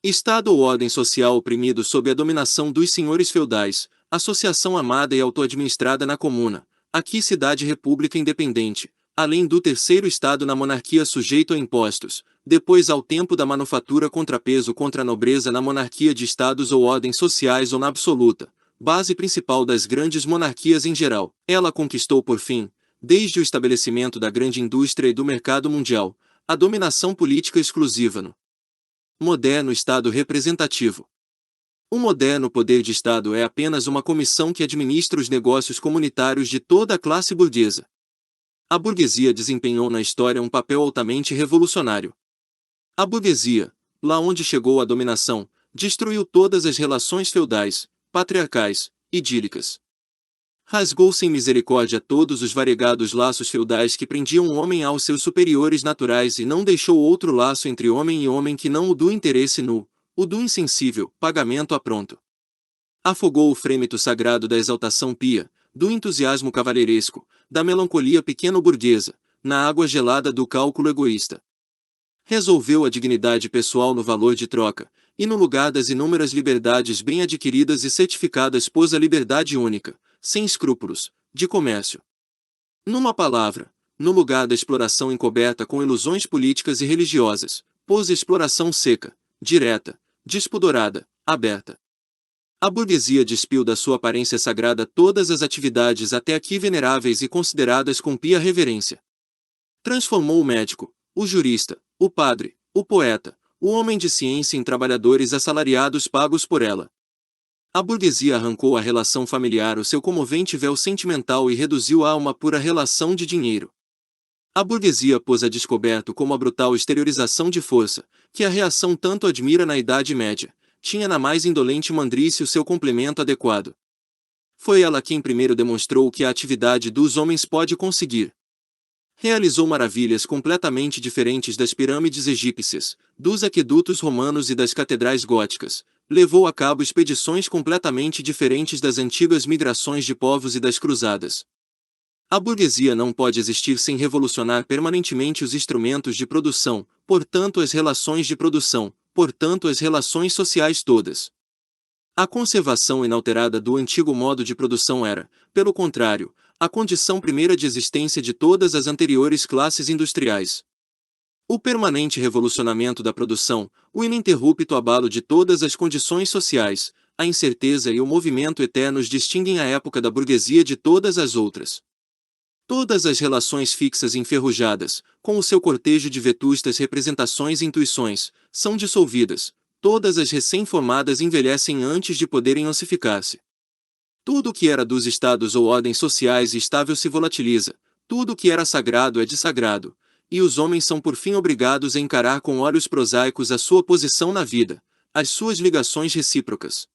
Estado ou ordem social oprimido sob a dominação dos senhores feudais, associação amada e auto-administrada na comuna, aqui cidade-república independente, além do terceiro estado na monarquia sujeito a impostos, depois ao tempo da manufatura contrapeso contra a nobreza na monarquia de estados ou ordens sociais ou na absoluta, base principal das grandes monarquias em geral. Ela conquistou por fim, desde o estabelecimento da grande indústria e do mercado mundial, a dominação política exclusiva no moderno Estado representativo. O moderno poder de Estado é apenas uma comissão que administra os negócios comunitários de toda a classe burguesa. A burguesia desempenhou na história um papel altamente revolucionário. A burguesia, lá onde chegou a dominação, destruiu todas as relações feudais, patriarcais, idílicas. Rasgou sem misericórdia todos os variegados laços feudais que prendiam o homem aos seus superiores naturais e não deixou outro laço entre homem e homem que não o do interesse nu, o do insensível, pagamento a pronto. Afogou o frêmito sagrado da exaltação pia, do entusiasmo cavalheiresco, da melancolia pequeno-burguesa, na água gelada do cálculo egoísta. Resolveu a dignidade pessoal no valor de troca, e no lugar das inúmeras liberdades bem adquiridas e certificadas pôs a liberdade única, sem escrúpulos, de comércio. Numa palavra, no lugar da exploração encoberta com ilusões políticas e religiosas, pôs a exploração seca, direta, despudorada, aberta. A burguesia despiu da sua aparência sagrada todas as atividades até aqui veneráveis e consideradas com pia reverência. Transformou o médico, o jurista, o padre, o poeta, o homem de ciência em trabalhadores assalariados pagos por ela. A burguesia arrancou à relação familiar o seu comovente véu sentimental e reduziu-a a uma pura relação de dinheiro. A burguesia pôs a descoberto como a brutal exteriorização de força, que a reação tanto admira na Idade Média, tinha na mais indolente mandrice o seu complemento adequado. Foi ela quem primeiro demonstrou o que a atividade dos homens pode conseguir. Realizou maravilhas completamente diferentes das pirâmides egípcias, dos aquedutos romanos e das catedrais góticas. Levou a cabo expedições completamente diferentes das antigas migrações de povos e das cruzadas. A burguesia não pode existir sem revolucionar permanentemente os instrumentos de produção, portanto as relações de produção, portanto as relações sociais todas. A conservação inalterada do antigo modo de produção era, pelo contrário, a condição primeira de existência de todas as anteriores classes industriais. O permanente revolucionamento da produção, o ininterrupto abalo de todas as condições sociais, a incerteza e o movimento eternos distinguem a época da burguesia de todas as outras. Todas as relações fixas e enferrujadas, com o seu cortejo de vetustas representações e intuições, são dissolvidas, todas as recém-formadas envelhecem antes de poderem ossificar-se. Tudo o que era dos estados ou ordens sociais estável se volatiliza, tudo o que era sagrado é desagrado, e os homens são por fim obrigados a encarar com olhos prosaicos a sua posição na vida, as suas ligações recíprocas.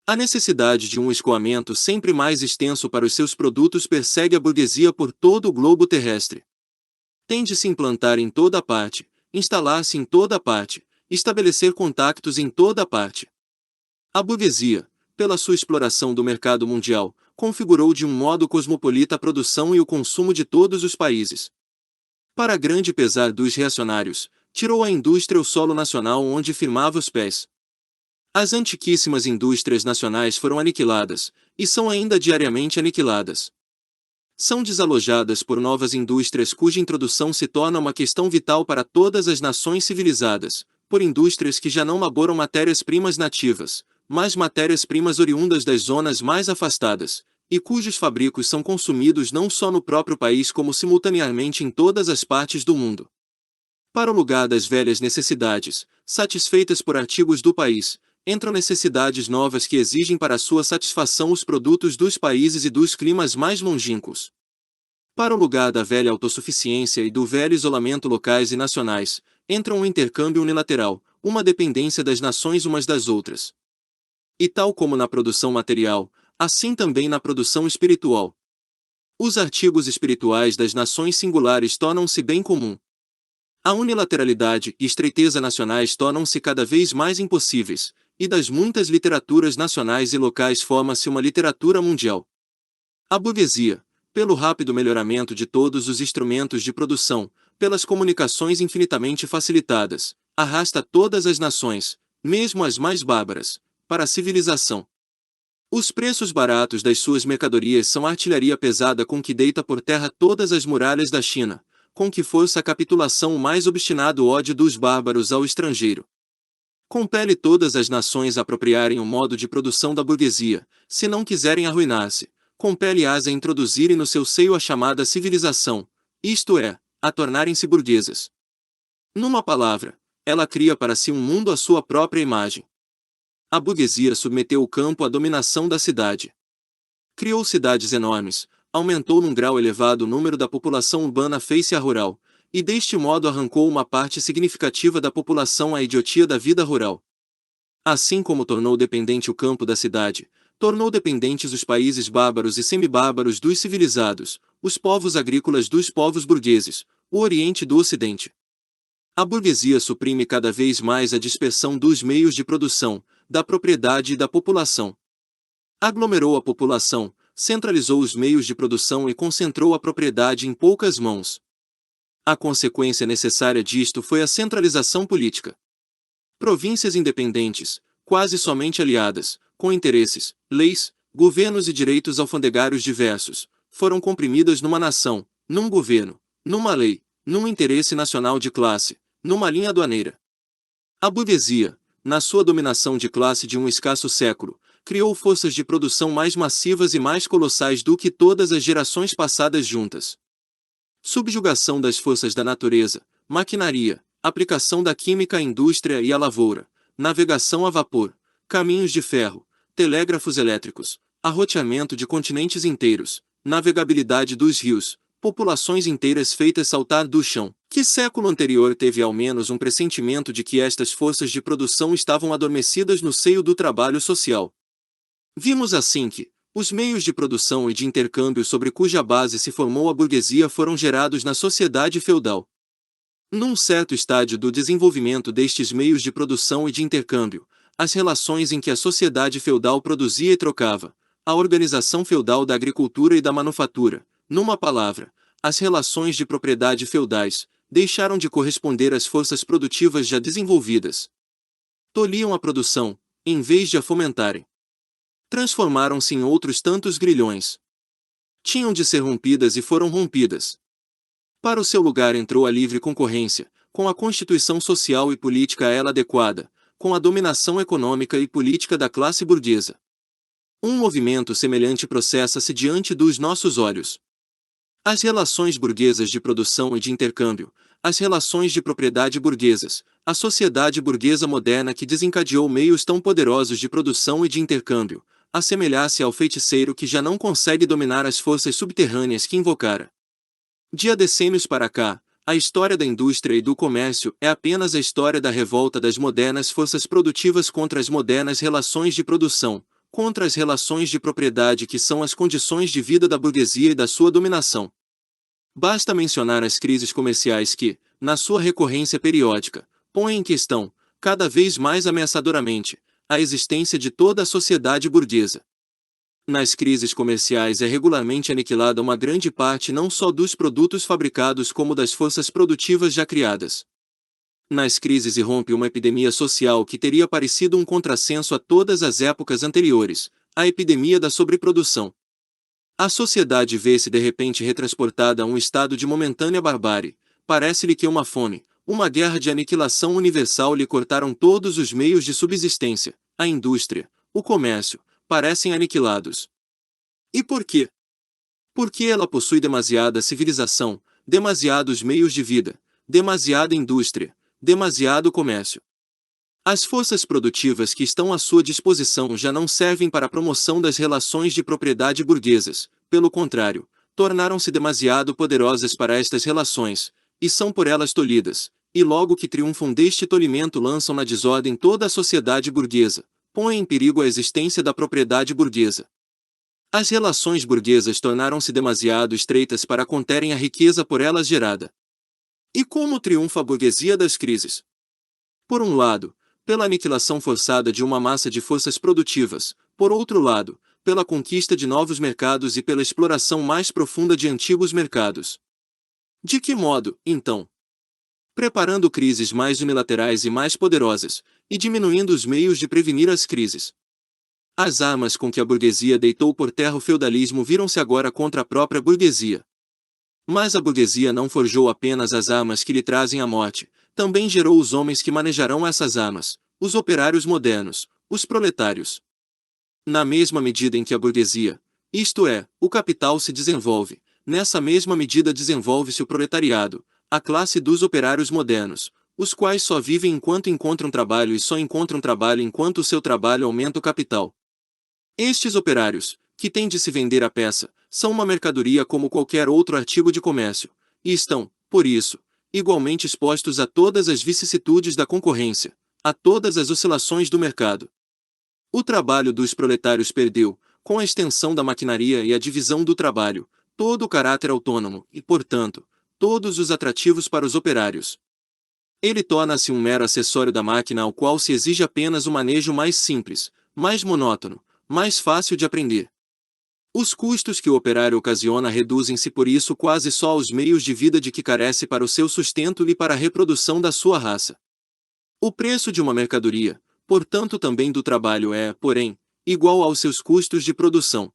A necessidade de um escoamento sempre mais extenso para os seus produtos persegue a burguesia por todo o globo terrestre. Tem de se implantar em toda parte, instalar-se em toda parte, estabelecer contactos em toda parte. A burguesia, pela sua exploração do mercado mundial, configurou de um modo cosmopolita a produção e o consumo de todos os países. Para grande pesar dos reacionários, tirou a indústria o solo nacional onde firmava os pés. As antiquíssimas indústrias nacionais foram aniquiladas, e são ainda diariamente aniquiladas. São desalojadas por novas indústrias cuja introdução se torna uma questão vital para todas as nações civilizadas, por indústrias que já não laboram matérias-primas nativas, mas matérias-primas oriundas das zonas mais afastadas, e cujos fabricos são consumidos não só no próprio país como simultaneamente em todas as partes do mundo. Para o lugar das velhas necessidades, satisfeitas por artigos do país, entram necessidades novas que exigem para sua satisfação os produtos dos países e dos climas mais longínquos. Para o lugar da velha autossuficiência e do velho isolamento locais e nacionais, entra um intercâmbio unilateral, uma dependência das nações umas das outras. E tal como na produção material, assim também na produção espiritual. Os artigos espirituais das nações singulares tornam-se bem comum. A unilateralidade e estreiteza nacionais tornam-se cada vez mais impossíveis, e das muitas literaturas nacionais e locais forma-se uma literatura mundial. A burguesia, pelo rápido melhoramento de todos os instrumentos de produção, pelas comunicações infinitamente facilitadas, arrasta todas as nações, mesmo as mais bárbaras, para a civilização. Os preços baratos das suas mercadorias são a artilharia pesada com que deita por terra todas as muralhas da China, com que força a capitulação o mais obstinado ódio dos bárbaros ao estrangeiro. Compele todas as nações a apropriarem o modo de produção da burguesia, se não quiserem arruinar-se. Compele-as a introduzirem no seu seio a chamada civilização, isto é, a tornarem-se burguesas. Numa palavra, ela cria para si um mundo à sua própria imagem. A burguesia submeteu o campo à dominação da cidade. Criou cidades enormes, aumentou num grau elevado o número da população urbana fez-se a rural, e deste modo arrancou uma parte significativa da população à idiotia da vida rural. Assim como tornou dependente o campo da cidade, tornou dependentes os países bárbaros e semibárbaros dos civilizados, os povos agrícolas dos povos burgueses, o Oriente do Ocidente. A burguesia suprime cada vez mais a dispersão dos meios de produção, da propriedade e da população. Aglomerou a população, centralizou os meios de produção e concentrou a propriedade em poucas mãos. A consequência necessária disto foi a centralização política. Províncias independentes, quase somente aliadas, com interesses, leis, governos e direitos alfandegários diversos, foram comprimidas numa nação, num governo, numa lei, num interesse nacional de classe, numa linha aduaneira. A burguesia, na sua dominação de classe de um escasso século, criou forças de produção mais massivas e mais colossais do que todas as gerações passadas juntas. Subjugação das forças da natureza, maquinaria, aplicação da química à indústria e à lavoura, navegação a vapor, caminhos de ferro, telégrafos elétricos, arroteamento de continentes inteiros, navegabilidade dos rios, populações inteiras feitas saltar do chão. Que século anterior teve ao menos um pressentimento de que estas forças de produção estavam adormecidas no seio do trabalho social? Vimos assim que os meios de produção e de intercâmbio sobre cuja base se formou a burguesia foram gerados na sociedade feudal. Num certo estágio do desenvolvimento destes meios de produção e de intercâmbio, as relações em que a sociedade feudal produzia e trocava, a organização feudal da agricultura e da manufatura, numa palavra, as relações de propriedade feudais, deixaram de corresponder às forças produtivas já desenvolvidas. Tolhiam a produção, em vez de a fomentarem. Transformaram-se em outros tantos grilhões. Tinham de ser rompidas e foram rompidas. Para o seu lugar entrou a livre concorrência, com a constituição social e política a ela adequada, com a dominação econômica e política da classe burguesa. Um movimento semelhante processa-se diante dos nossos olhos. As relações burguesas de produção e de intercâmbio, as relações de propriedade burguesas, a sociedade burguesa moderna que desencadeou meios tão poderosos de produção e de intercâmbio, assemelhar-se ao feiticeiro que já não consegue dominar as forças subterrâneas que invocara. De há decênios para cá, a história da indústria e do comércio é apenas a história da revolta das modernas forças produtivas contra as modernas relações de produção, contra as relações de propriedade que são as condições de vida da burguesia e da sua dominação. Basta mencionar as crises comerciais que, na sua recorrência periódica, põem em questão, cada vez mais ameaçadoramente, a existência de toda a sociedade burguesa. Nas crises comerciais é regularmente aniquilada uma grande parte não só dos produtos fabricados como das forças produtivas já criadas. Nas crises irrompe uma epidemia social que teria parecido um contrassenso a todas as épocas anteriores, a epidemia da sobreprodução. A sociedade vê-se de repente retransportada a um estado de momentânea barbárie, parece-lhe que uma fome, uma guerra de aniquilação universal lhe cortaram todos os meios de subsistência, a indústria, o comércio, parecem aniquilados. E por quê? Porque ela possui demasiada civilização, demasiados meios de vida, demasiada indústria, demasiado comércio. As forças produtivas que estão à sua disposição já não servem para a promoção das relações de propriedade burguesas, pelo contrário, tornaram-se demasiado poderosas para estas relações, e são por elas tolhidas, e logo que triunfam deste tolimento lançam na desordem toda a sociedade burguesa, põem em perigo a existência da propriedade burguesa. As relações burguesas tornaram-se demasiado estreitas para conterem a riqueza por elas gerada. E como triunfa a burguesia das crises? Por um lado, pela aniquilação forçada de uma massa de forças produtivas, por outro lado, pela conquista de novos mercados e pela exploração mais profunda de antigos mercados. De que modo, então? Preparando crises mais unilaterais e mais poderosas, e diminuindo os meios de prevenir as crises. As armas com que a burguesia deitou por terra o feudalismo viram-se agora contra a própria burguesia. Mas a burguesia não forjou apenas as armas que lhe trazem a morte, também gerou os homens que manejarão essas armas, os operários modernos, os proletários. Na mesma medida em que a burguesia, isto é, o capital se desenvolve, nessa mesma medida desenvolve-se o proletariado, a classe dos operários modernos, os quais só vivem enquanto encontram trabalho e só encontram trabalho enquanto o seu trabalho aumenta o capital. Estes operários, que têm de se vender a peça, são uma mercadoria como qualquer outro artigo de comércio, e estão, por isso, igualmente expostos a todas as vicissitudes da concorrência, a todas as oscilações do mercado. O trabalho dos proletários perdeu, com a extensão da maquinaria e a divisão do trabalho, todo o caráter autônomo e, portanto, todos os atrativos para os operários. Ele torna-se um mero acessório da máquina ao qual se exige apenas o manejo mais simples, mais monótono, mais fácil de aprender. Os custos que o operário ocasiona reduzem-se por isso quase só aos meios de vida de que carece para o seu sustento e para a reprodução da sua raça. O preço de uma mercadoria, portanto também do trabalho é, porém, igual aos seus custos de produção.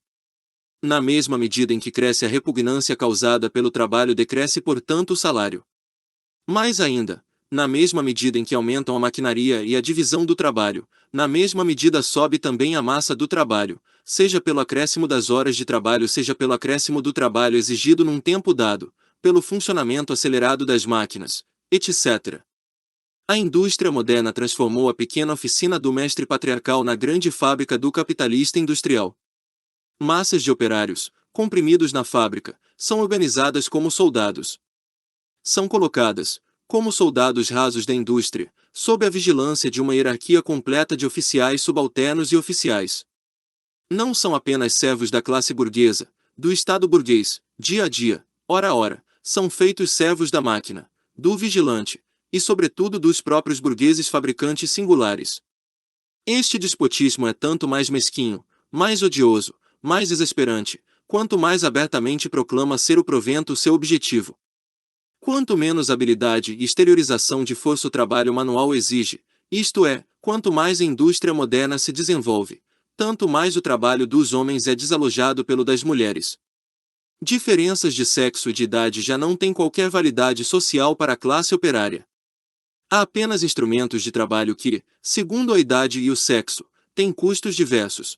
Na mesma medida em que cresce a repugnância causada pelo trabalho decresce portanto o salário. Mais ainda, Na mesma medida em que aumentam a maquinaria e a divisão do trabalho, na mesma medida sobe também a massa do trabalho, seja pelo acréscimo das horas de trabalho, seja pelo acréscimo do trabalho exigido num tempo dado, pelo funcionamento acelerado das máquinas, etc. A indústria moderna transformou a pequena oficina do mestre patriarcal na grande fábrica do capitalista industrial. Massas de operários, comprimidos na fábrica, são organizadas como soldados. São colocadas, como soldados rasos da indústria, sob a vigilância de uma hierarquia completa de oficiais subalternos e oficiais. Não são apenas servos da classe burguesa, do Estado burguês, dia a dia, hora a hora, são feitos servos da máquina, do vigilante, e sobretudo dos próprios burgueses fabricantes singulares. Este despotismo é tanto mais mesquinho, mais odioso, mais desesperante, quanto mais abertamente proclama ser o provento seu objetivo. Quanto menos habilidade e exteriorização de força o trabalho manual exige, isto é, quanto mais a indústria moderna se desenvolve, tanto mais o trabalho dos homens é desalojado pelo das mulheres. Diferenças de sexo e de idade já não têm qualquer validade social para a classe operária. Há apenas instrumentos de trabalho que, segundo a idade e o sexo, têm custos diversos.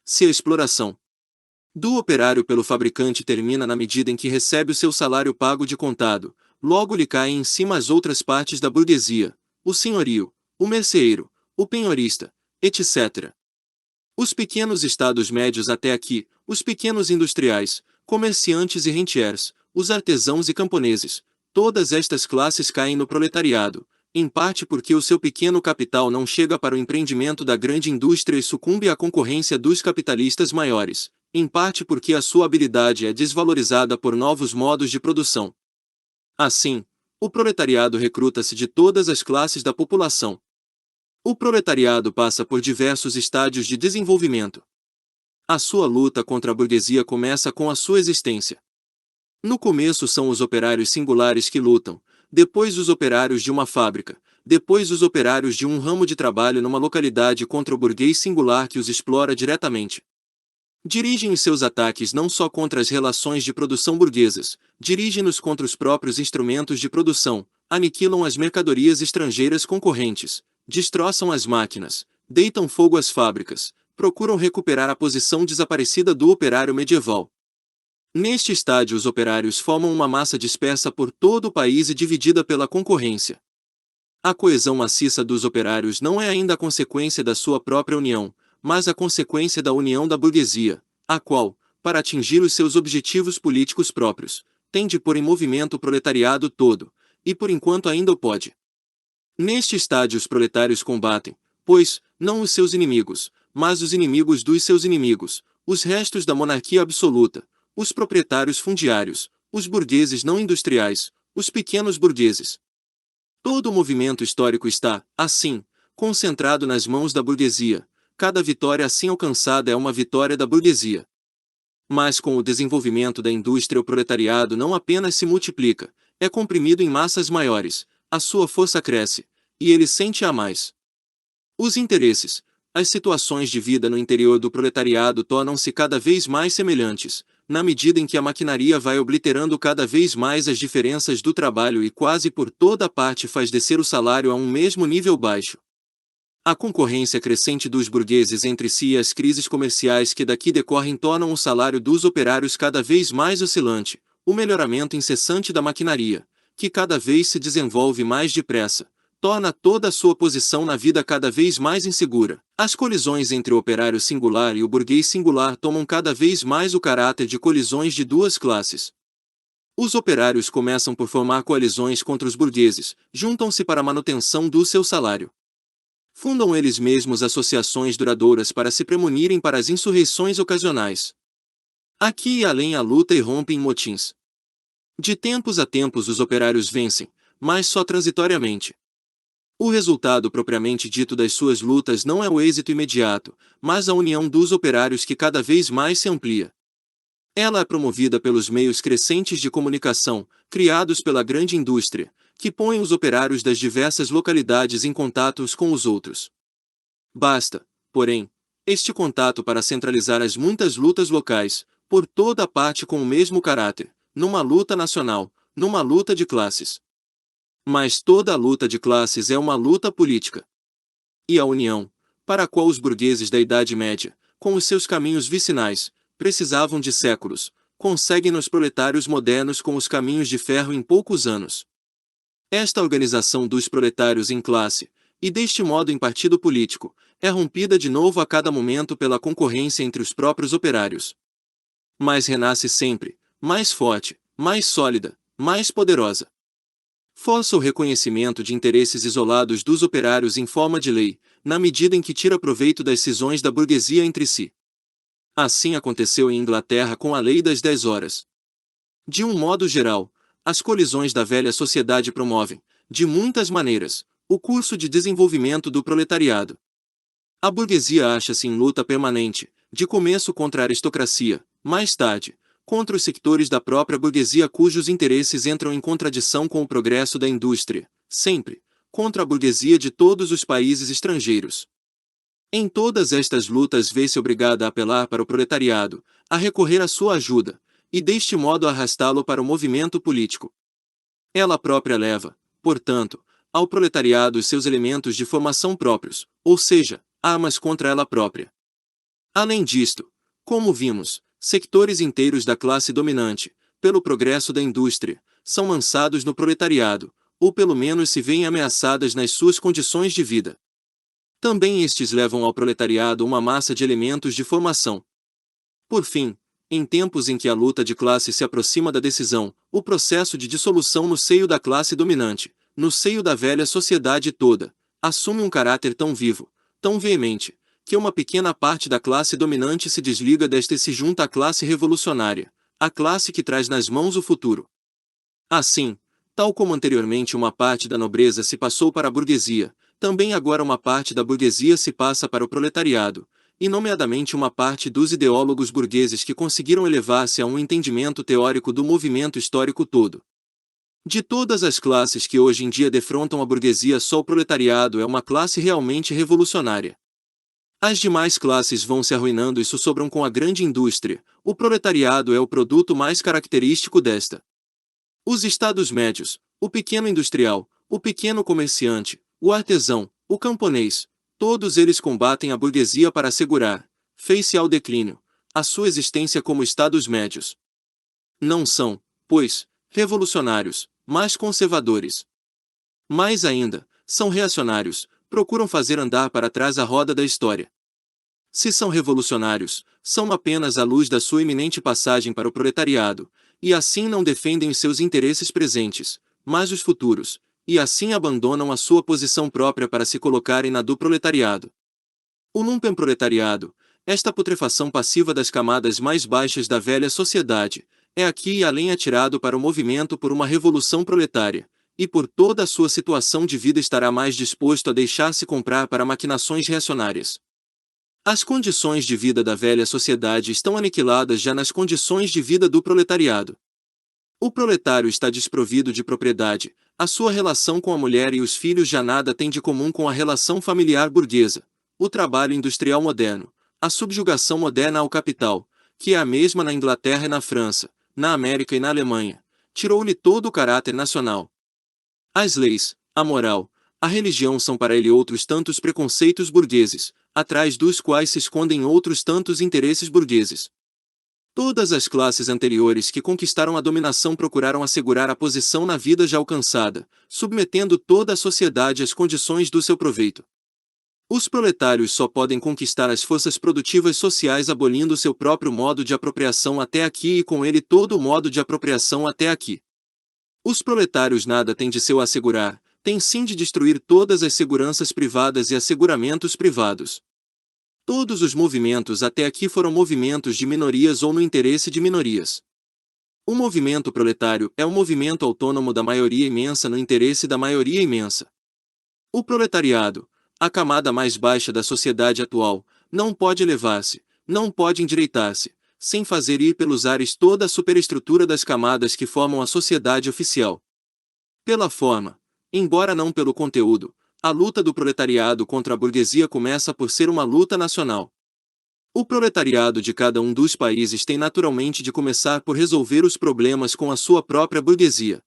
Se a exploração do operário pelo fabricante termina na medida em que recebe o seu salário pago de contado, logo lhe caem em cima as outras partes da burguesia, o senhorio, o merceeiro, o penhorista, etc. Os pequenos estados médios até aqui, os pequenos industriais, comerciantes e rentiers, os artesãos e camponeses, todas estas classes caem no proletariado, em parte porque o seu pequeno capital não chega para o empreendimento da grande indústria e sucumbe à concorrência dos capitalistas maiores, em parte porque a sua habilidade é desvalorizada por novos modos de produção. Assim, o proletariado recruta-se de todas as classes da população. O proletariado passa por diversos estádios de desenvolvimento. A sua luta contra a burguesia começa com a sua existência. No começo são os operários singulares que lutam, depois os operários de uma fábrica, depois os operários de um ramo de trabalho numa localidade contra o burguês singular que os explora diretamente. Dirigem os seus ataques não só contra as relações de produção burguesas, dirigem-nos contra os próprios instrumentos de produção, aniquilam as mercadorias estrangeiras concorrentes, destroçam as máquinas, deitam fogo às fábricas, procuram recuperar a posição desaparecida do operário medieval. Neste estádio os operários formam uma massa dispersa por todo o país e dividida pela concorrência. A coesão maciça dos operários não é ainda a consequência da sua própria união, mas a consequência da união da burguesia, a qual, para atingir os seus objetivos políticos próprios, tem de pôr em movimento o proletariado todo, e por enquanto ainda o pode. Neste estádio os proletários combatem, pois, não os seus inimigos, mas os inimigos dos seus inimigos, os restos da monarquia absoluta, os proprietários fundiários, os burgueses não industriais, os pequenos burgueses. Todo o movimento histórico está, assim, concentrado nas mãos da burguesia. Cada vitória assim alcançada é uma vitória da burguesia. Mas com o desenvolvimento da indústria o proletariado não apenas se multiplica, é comprimido em massas maiores, a sua força cresce, e ele sente-a mais. Os interesses, as situações de vida no interior do proletariado tornam-se cada vez mais semelhantes, na medida em que a maquinaria vai obliterando cada vez mais as diferenças do trabalho e quase por toda parte faz descer o salário a um mesmo nível baixo. A concorrência crescente dos burgueses entre si e as crises comerciais que daqui decorrem tornam o salário dos operários cada vez mais oscilante, o melhoramento incessante da maquinaria, que cada vez se desenvolve mais depressa, torna toda a sua posição na vida cada vez mais insegura. As colisões entre o operário singular e o burguês singular tomam cada vez mais o caráter de colisões de duas classes. Os operários começam por formar coalizões contra os burgueses, juntam-se para a manutenção do seu salário. Fundam eles mesmos associações duradouras para se premunirem para as insurreições ocasionais. Aqui e além a luta irrompe em motins. De tempos a tempos os operários vencem, mas só transitoriamente. O resultado propriamente dito das suas lutas não é o êxito imediato, mas a união dos operários que cada vez mais se amplia. Ela é promovida pelos meios crescentes de comunicação, criados pela grande indústria, que põem os operários das diversas localidades em contato uns com os outros. Basta, porém, este contato para centralizar as muitas lutas locais, por toda a parte com o mesmo caráter, numa luta nacional, numa luta de classes. Mas toda a luta de classes é uma luta política. E a união, para a qual os burgueses da Idade Média, com os seus caminhos vicinais, precisavam de séculos, conseguem nos proletários modernos com os caminhos de ferro em poucos anos. Esta organização dos proletários em classe, e deste modo em partido político, é rompida de novo a cada momento pela concorrência entre os próprios operários. Mas renasce sempre, mais forte, mais sólida, mais poderosa. Força o reconhecimento de interesses isolados dos operários em forma de lei, na medida em que tira proveito das cisões da burguesia entre si. Assim aconteceu em Inglaterra com a Lei das 10 Horas. De um modo geral, as colisões da velha sociedade promovem, de muitas maneiras, o curso de desenvolvimento do proletariado. A burguesia acha-se em luta permanente, de começo contra a aristocracia, mais tarde, contra os sectores da própria burguesia cujos interesses entram em contradição com o progresso da indústria, sempre, contra a burguesia de todos os países estrangeiros. Em todas estas lutas vê-se obrigada a apelar para o proletariado, a recorrer à sua ajuda, e deste modo arrastá-lo para o movimento político. Ela própria leva, portanto, ao proletariado os seus elementos de formação próprios, ou seja, armas contra ela própria. Além disto, como vimos, sectores inteiros da classe dominante, pelo progresso da indústria, são lançados no proletariado, ou pelo menos se veem ameaçadas nas suas condições de vida. Também estes levam ao proletariado uma massa de elementos de formação. Por fim, em tempos em que a luta de classe se aproxima da decisão, o processo de dissolução no seio da classe dominante, no seio da velha sociedade toda, assume um caráter tão vivo, tão veemente, que uma pequena parte da classe dominante se desliga desta e se junta à classe revolucionária, a classe que traz nas mãos o futuro. Assim, tal como anteriormente uma parte da nobreza se passou para a burguesia, também agora uma parte da burguesia se passa para o proletariado, e nomeadamente uma parte dos ideólogos burgueses que conseguiram elevar-se a um entendimento teórico do movimento histórico todo. De todas as classes que hoje em dia defrontam a burguesia, só o proletariado é uma classe realmente revolucionária. As demais classes vão se arruinando e sussobram com a grande indústria, o proletariado é o produto mais característico desta. Os estados médios, o pequeno industrial, o pequeno comerciante, o artesão, o camponês, todos eles combatem a burguesia para assegurar, face ao declínio, a sua existência como estados médios. Não são, pois, revolucionários, mas conservadores. Mais ainda, são reacionários, procuram fazer andar para trás a roda da história. Se são revolucionários, são apenas à luz da sua iminente passagem para o proletariado, e assim não defendem os seus interesses presentes, mas os futuros, e assim abandonam a sua posição própria para se colocarem na do proletariado. O lumpenproletariado, esta putrefação passiva das camadas mais baixas da velha sociedade, é aqui e além atirado para o movimento por uma revolução proletária, e por toda a sua situação de vida estará mais disposto a deixar-se comprar para maquinações reacionárias. As condições de vida da velha sociedade estão aniquiladas já nas condições de vida do proletariado. O proletário está desprovido de propriedade, a sua relação com a mulher e os filhos já nada tem de comum com a relação familiar burguesa, o trabalho industrial moderno, a subjugação moderna ao capital, que é a mesma na Inglaterra e na França, na América e na Alemanha, tirou-lhe todo o caráter nacional. As leis, a moral, a religião são para ele outros tantos preconceitos burgueses, atrás dos quais se escondem outros tantos interesses burgueses. Todas as classes anteriores que conquistaram a dominação procuraram assegurar a posição na vida já alcançada, submetendo toda a sociedade às condições do seu proveito. Os proletários só podem conquistar as forças produtivas sociais abolindo seu próprio modo de apropriação até aqui e com ele todo o modo de apropriação até aqui. Os proletários nada têm de seu assegurar, têm sim de destruir todas as seguranças privadas e asseguramentos privados. Todos os movimentos até aqui foram movimentos de minorias ou no interesse de minorias. O movimento proletário é um movimento autônomo da maioria imensa no interesse da maioria imensa. O proletariado, a camada mais baixa da sociedade atual, não pode elevar-se, não pode endireitar-se, sem fazer ir pelos ares toda a superestrutura das camadas que formam a sociedade oficial. Pela forma, embora não pelo conteúdo, a luta do proletariado contra a burguesia começa por ser uma luta nacional. O proletariado de cada um dos países tem naturalmente de começar por resolver os problemas com a sua própria burguesia.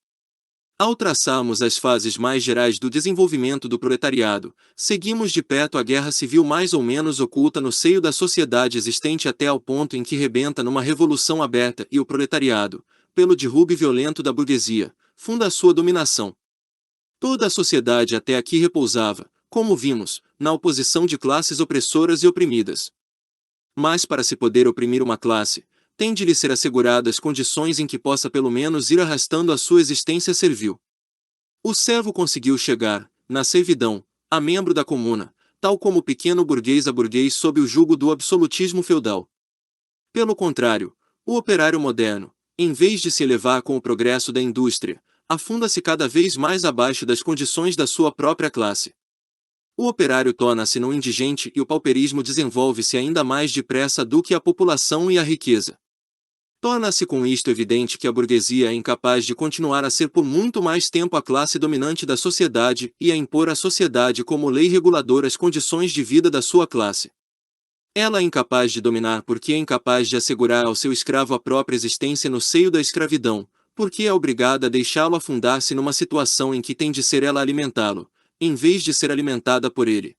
Ao traçarmos as fases mais gerais do desenvolvimento do proletariado, seguimos de perto a guerra civil mais ou menos oculta no seio da sociedade existente até ao ponto em que rebenta numa revolução aberta e o proletariado, pelo derrube violento da burguesia, funda a sua dominação. Toda a sociedade até aqui repousava, como vimos, na oposição de classes opressoras e oprimidas. Mas para se poder oprimir uma classe, tem de lhe ser asseguradas condições em que possa pelo menos ir arrastando a sua existência servil. O servo conseguiu chegar, na servidão, a membro da comuna, tal como o pequeno burguês a burguês sob o jugo do absolutismo feudal. Pelo contrário, o operário moderno, em vez de se elevar com o progresso da indústria, afunda-se cada vez mais abaixo das condições da sua própria classe. O operário torna-se no indigente e o pauperismo desenvolve-se ainda mais depressa do que a população e a riqueza. Torna-se com isto evidente que a burguesia é incapaz de continuar a ser por muito mais tempo a classe dominante da sociedade e a impor à sociedade como lei reguladora as condições de vida da sua classe. Ela é incapaz de dominar porque é incapaz de assegurar ao seu escravo a própria existência no seio da escravidão, porque é obrigada a deixá-lo afundar-se numa situação em que tem de ser ela alimentá-lo, em vez de ser alimentada por ele.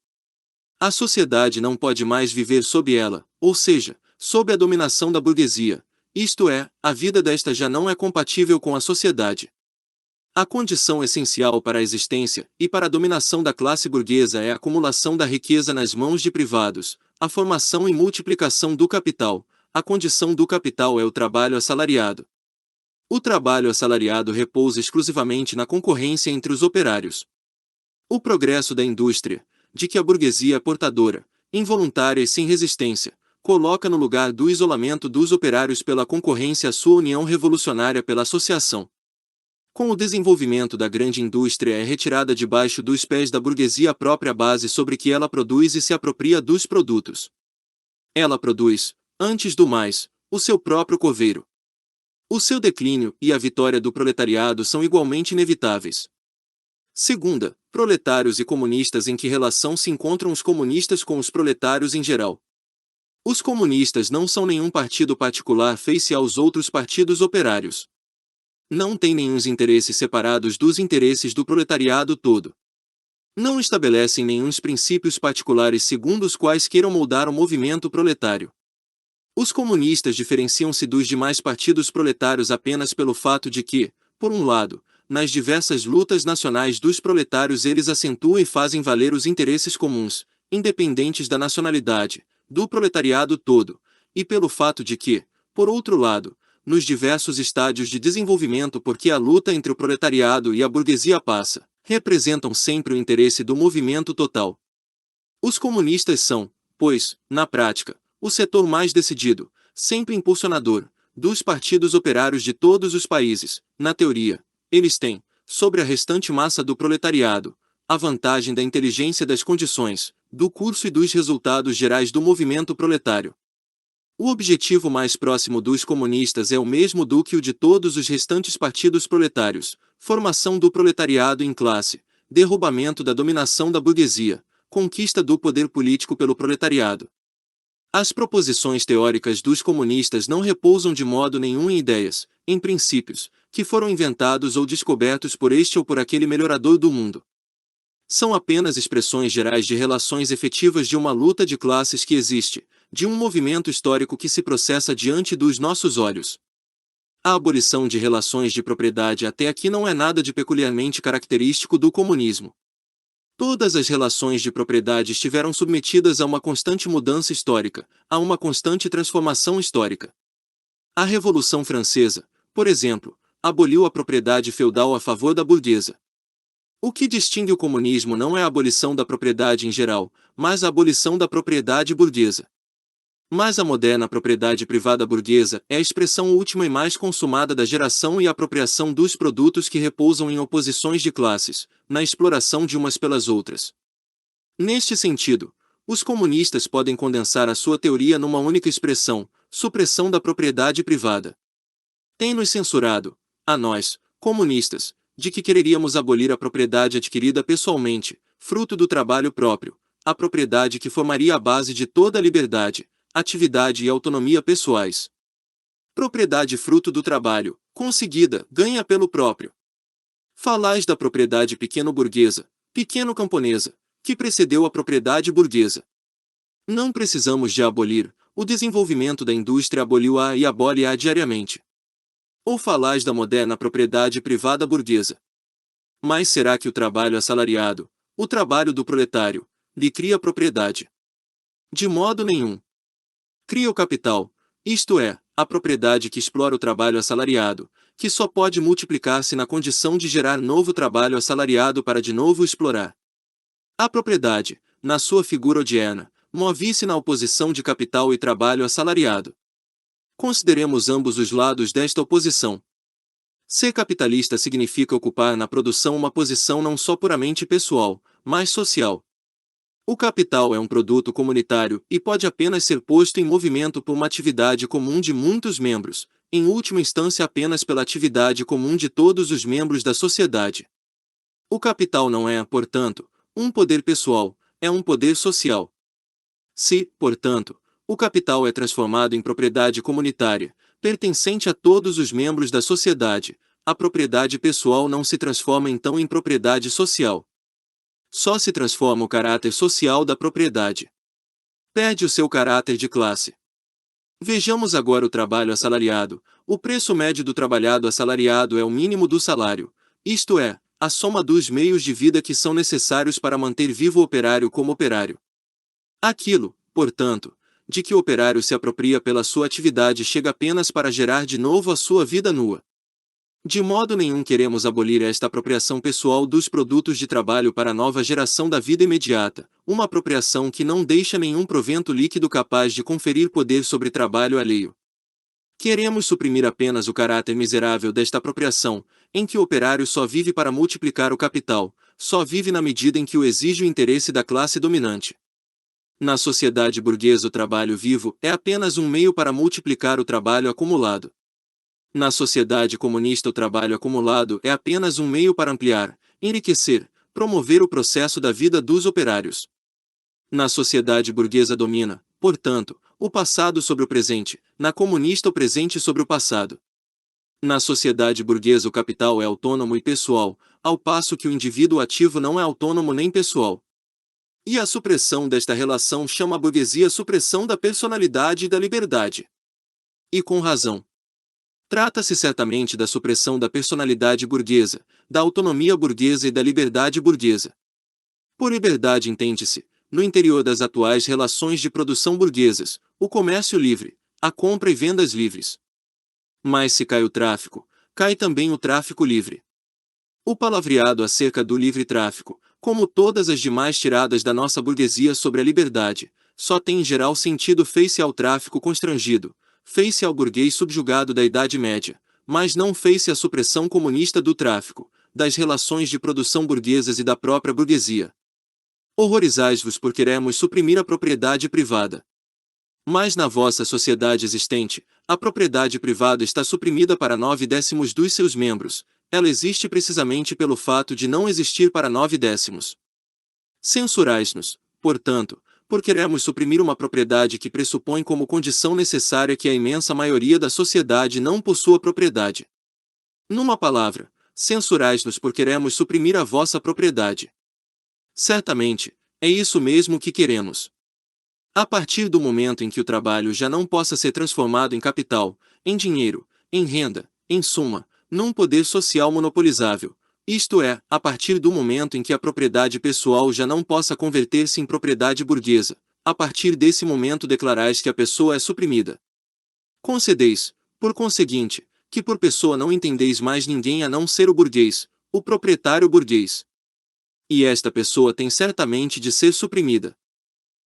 A sociedade não pode mais viver sob ela, ou seja, sob a dominação da burguesia. Isto é, a vida desta já não é compatível com a sociedade. A condição essencial para a existência e para a dominação da classe burguesa é a acumulação da riqueza nas mãos de privados, a formação e multiplicação do capital. A condição do capital é o trabalho assalariado. O trabalho assalariado repousa exclusivamente na concorrência entre os operários. O progresso da indústria, de que a burguesia é portadora, involuntária e sem resistência, coloca no lugar do isolamento dos operários pela concorrência a sua união revolucionária pela associação. Com o desenvolvimento da grande indústria é retirada debaixo dos pés da burguesia a própria base sobre que ela produz e se apropria dos produtos. Ela produz, antes do mais, o seu próprio coveiro. O seu declínio e a vitória do proletariado são igualmente inevitáveis. Segunda, proletários e comunistas. Em que relação se encontram os comunistas com os proletários em geral? Os comunistas não são nenhum partido particular face aos outros partidos operários. Não têm nenhum interesses separados dos interesses do proletariado todo. Não estabelecem nenhum princípios particulares segundo os quais queiram moldar o movimento proletário. Os comunistas diferenciam-se dos demais partidos proletários apenas pelo fato de que, por um lado, nas diversas lutas nacionais dos proletários eles acentuam e fazem valer os interesses comuns, independentes da nacionalidade, do proletariado todo, e pelo fato de que, por outro lado, nos diversos estádios de desenvolvimento por que a luta entre o proletariado e a burguesia passa, representam sempre o interesse do movimento total. Os comunistas são, pois, na prática, o setor mais decidido, sempre impulsionador, dos partidos operários de todos os países. Na teoria, eles têm, sobre a restante massa do proletariado, a vantagem da inteligência das condições, do curso e dos resultados gerais do movimento proletário. O objetivo mais próximo dos comunistas é o mesmo do que o de todos os restantes partidos proletários: formação do proletariado em classe, derrubamento da dominação da burguesia, conquista do poder político pelo proletariado. As proposições teóricas dos comunistas não repousam de modo nenhum em ideias, em princípios, que foram inventados ou descobertos por este ou por aquele melhorador do mundo. São apenas expressões gerais de relações efetivas de uma luta de classes que existe, de um movimento histórico que se processa diante dos nossos olhos. A abolição de relações de propriedade até aqui não é nada de peculiarmente característico do comunismo. Todas as relações de propriedade estiveram submetidas a uma constante mudança histórica, a uma constante transformação histórica. A Revolução Francesa, por exemplo, aboliu a propriedade feudal a favor da burguesa. O que distingue o comunismo não é a abolição da propriedade em geral, mas a abolição da propriedade burguesa. Mas a moderna propriedade privada burguesa é a expressão última e mais consumada da geração e apropriação dos produtos que repousam em oposições de classes, na exploração de umas pelas outras. Neste sentido, os comunistas podem condensar a sua teoria numa única expressão: supressão da propriedade privada. Tem-nos censurado, a nós, comunistas, de que quereríamos abolir a propriedade adquirida pessoalmente, fruto do trabalho próprio, a propriedade que formaria a base de toda a liberdade, atividade e autonomia pessoais. Propriedade fruto do trabalho, conseguida, ganha pelo próprio Falais da propriedade pequeno-burguesa, pequeno-camponesa, que precedeu a propriedade burguesa. Não precisamos de abolir, o desenvolvimento da indústria aboliu-a e abole-a diariamente. Ou falais da moderna propriedade privada burguesa. Mas será que o trabalho assalariado, o trabalho do proletário, lhe cria propriedade? De modo nenhum. Cria o capital, isto é, a propriedade que explora o trabalho assalariado, que só pode multiplicar-se na condição de gerar novo trabalho assalariado para de novo explorar. A propriedade, na sua figura odierna, move-se na oposição de capital e trabalho assalariado. Consideremos ambos os lados desta oposição. Ser capitalista significa ocupar na produção uma posição não só puramente pessoal, mas social. O capital é um produto comunitário e pode apenas ser posto em movimento por uma atividade comum de muitos membros, em última instância apenas pela atividade comum de todos os membros da sociedade. O capital não é, portanto, um poder pessoal, é um poder social. Se, portanto, o capital é transformado em propriedade comunitária, pertencente a todos os membros da sociedade, a propriedade pessoal não se transforma então em propriedade social. Só se transforma o caráter social da propriedade. Perde o seu caráter de classe. Vejamos agora o trabalho assalariado. O preço médio do trabalhado assalariado é o mínimo do salário, isto é, a soma dos meios de vida que são necessários para manter vivo o operário como operário. Aquilo, portanto, de que o operário se apropria pela sua atividade chega apenas para gerar de novo a sua vida nua. De modo nenhum queremos abolir esta apropriação pessoal dos produtos de trabalho para a nova geração da vida imediata, uma apropriação que não deixa nenhum provento líquido capaz de conferir poder sobre trabalho alheio. Queremos suprimir apenas o caráter miserável desta apropriação, em que o operário só vive para multiplicar o capital, só vive na medida em que o exige o interesse da classe dominante. Na sociedade burguesa o trabalho vivo é apenas um meio para multiplicar o trabalho acumulado. Na sociedade comunista o trabalho acumulado é apenas um meio para ampliar, enriquecer, promover o processo da vida dos operários. Na sociedade burguesa domina, portanto, o passado sobre o presente, na comunista o presente sobre o passado. Na sociedade burguesa o capital é autônomo e pessoal, ao passo que o indivíduo ativo não é autônomo nem pessoal. E a supressão desta relação chama a burguesia supressão da personalidade e da liberdade. E com razão. Trata-se certamente da supressão da personalidade burguesa, da autonomia burguesa e da liberdade burguesa. Por liberdade entende-se, no interior das atuais relações de produção burguesas, o comércio livre, a compra e vendas livres. Mas se cai o tráfico, cai também o tráfico livre. O palavreado acerca do livre tráfico, como todas as demais tiradas da nossa burguesia sobre a liberdade, só tem em geral sentido face ao tráfico constrangido, fez-se ao burguês subjugado da Idade Média, mas não fez-se a supressão comunista do tráfico, das relações de produção burguesas e da própria burguesia. Horrorizais-vos por queremos suprimir a propriedade privada. Mas na vossa sociedade existente, a propriedade privada está suprimida para 9/10 dos seus membros, ela existe precisamente pelo fato de não existir para 9/10. Censurais-nos, portanto, por queremos suprimir uma propriedade que pressupõe como condição necessária que a imensa maioria da sociedade não possua propriedade. Numa palavra, censurais-nos por queremos suprimir a vossa propriedade. Certamente, é isso mesmo que queremos. A partir do momento em que o trabalho já não possa ser transformado em capital, em dinheiro, em renda, em suma, num poder social monopolizável, isto é, a partir do momento em que a propriedade pessoal já não possa converter-se em propriedade burguesa, a partir desse momento declarais que a pessoa é suprimida. Concedeis, por conseguinte, que por pessoa não entendeis mais ninguém a não ser o burguês, o proprietário burguês. E esta pessoa tem certamente de ser suprimida.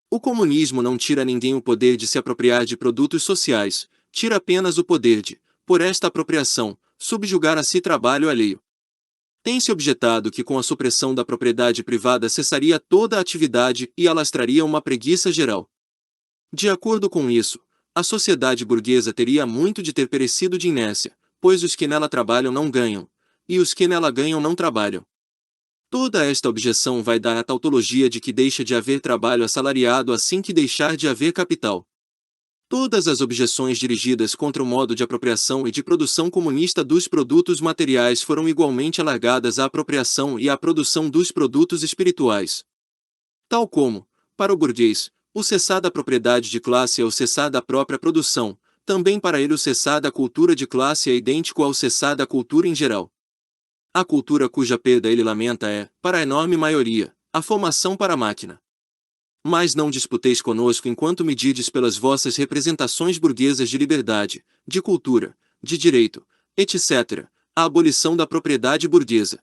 O comunismo não tira a ninguém o poder de se apropriar de produtos sociais, tira apenas o poder de, por esta apropriação, subjugar a si trabalho alheio. Tem-se objetado que com a supressão da propriedade privada cessaria toda a atividade e alastraria uma preguiça geral. De acordo com isso, a sociedade burguesa teria muito de ter perecido de inércia, pois os que nela trabalham não ganham, e os que nela ganham não trabalham. Toda esta objeção vai dar a tautologia de que deixa de haver trabalho assalariado assim que deixar de haver capital. Todas as objeções dirigidas contra o modo de apropriação e de produção comunista dos produtos materiais foram igualmente alargadas à apropriação e à produção dos produtos espirituais. Tal como, para o burguês, o cessar da propriedade de classe é o cessar da própria produção, também para ele o cessar da cultura de classe é idêntico ao cessar da cultura em geral. A cultura cuja perda ele lamenta é, para a enorme maioria, a formação para a máquina. Mas não disputeis conosco enquanto medides pelas vossas representações burguesas de liberdade, de cultura, de direito, etc., a abolição da propriedade burguesa.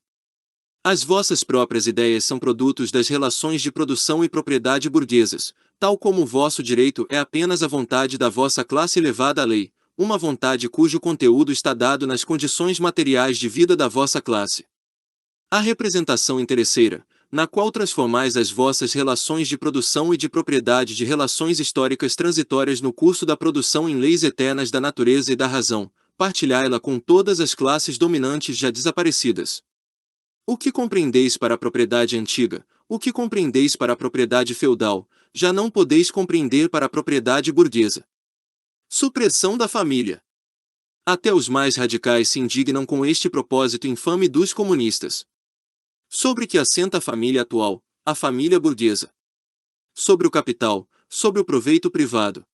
As vossas próprias ideias são produtos das relações de produção e propriedade burguesas, tal como o vosso direito é apenas a vontade da vossa classe elevada à lei, uma vontade cujo conteúdo está dado nas condições materiais de vida da vossa classe. A representação interesseira, na qual transformais as vossas relações de produção e de propriedade de relações históricas transitórias no curso da produção em leis eternas da natureza e da razão, partilhai-la com todas as classes dominantes já desaparecidas. O que compreendeis para a propriedade antiga, o que compreendeis para a propriedade feudal, já não podeis compreender para a propriedade burguesa. Supressão da família. Até os mais radicais se indignam com este propósito infame dos comunistas. Sobre que assenta a família atual, a família burguesa. Sobre o capital, sobre o proveito privado.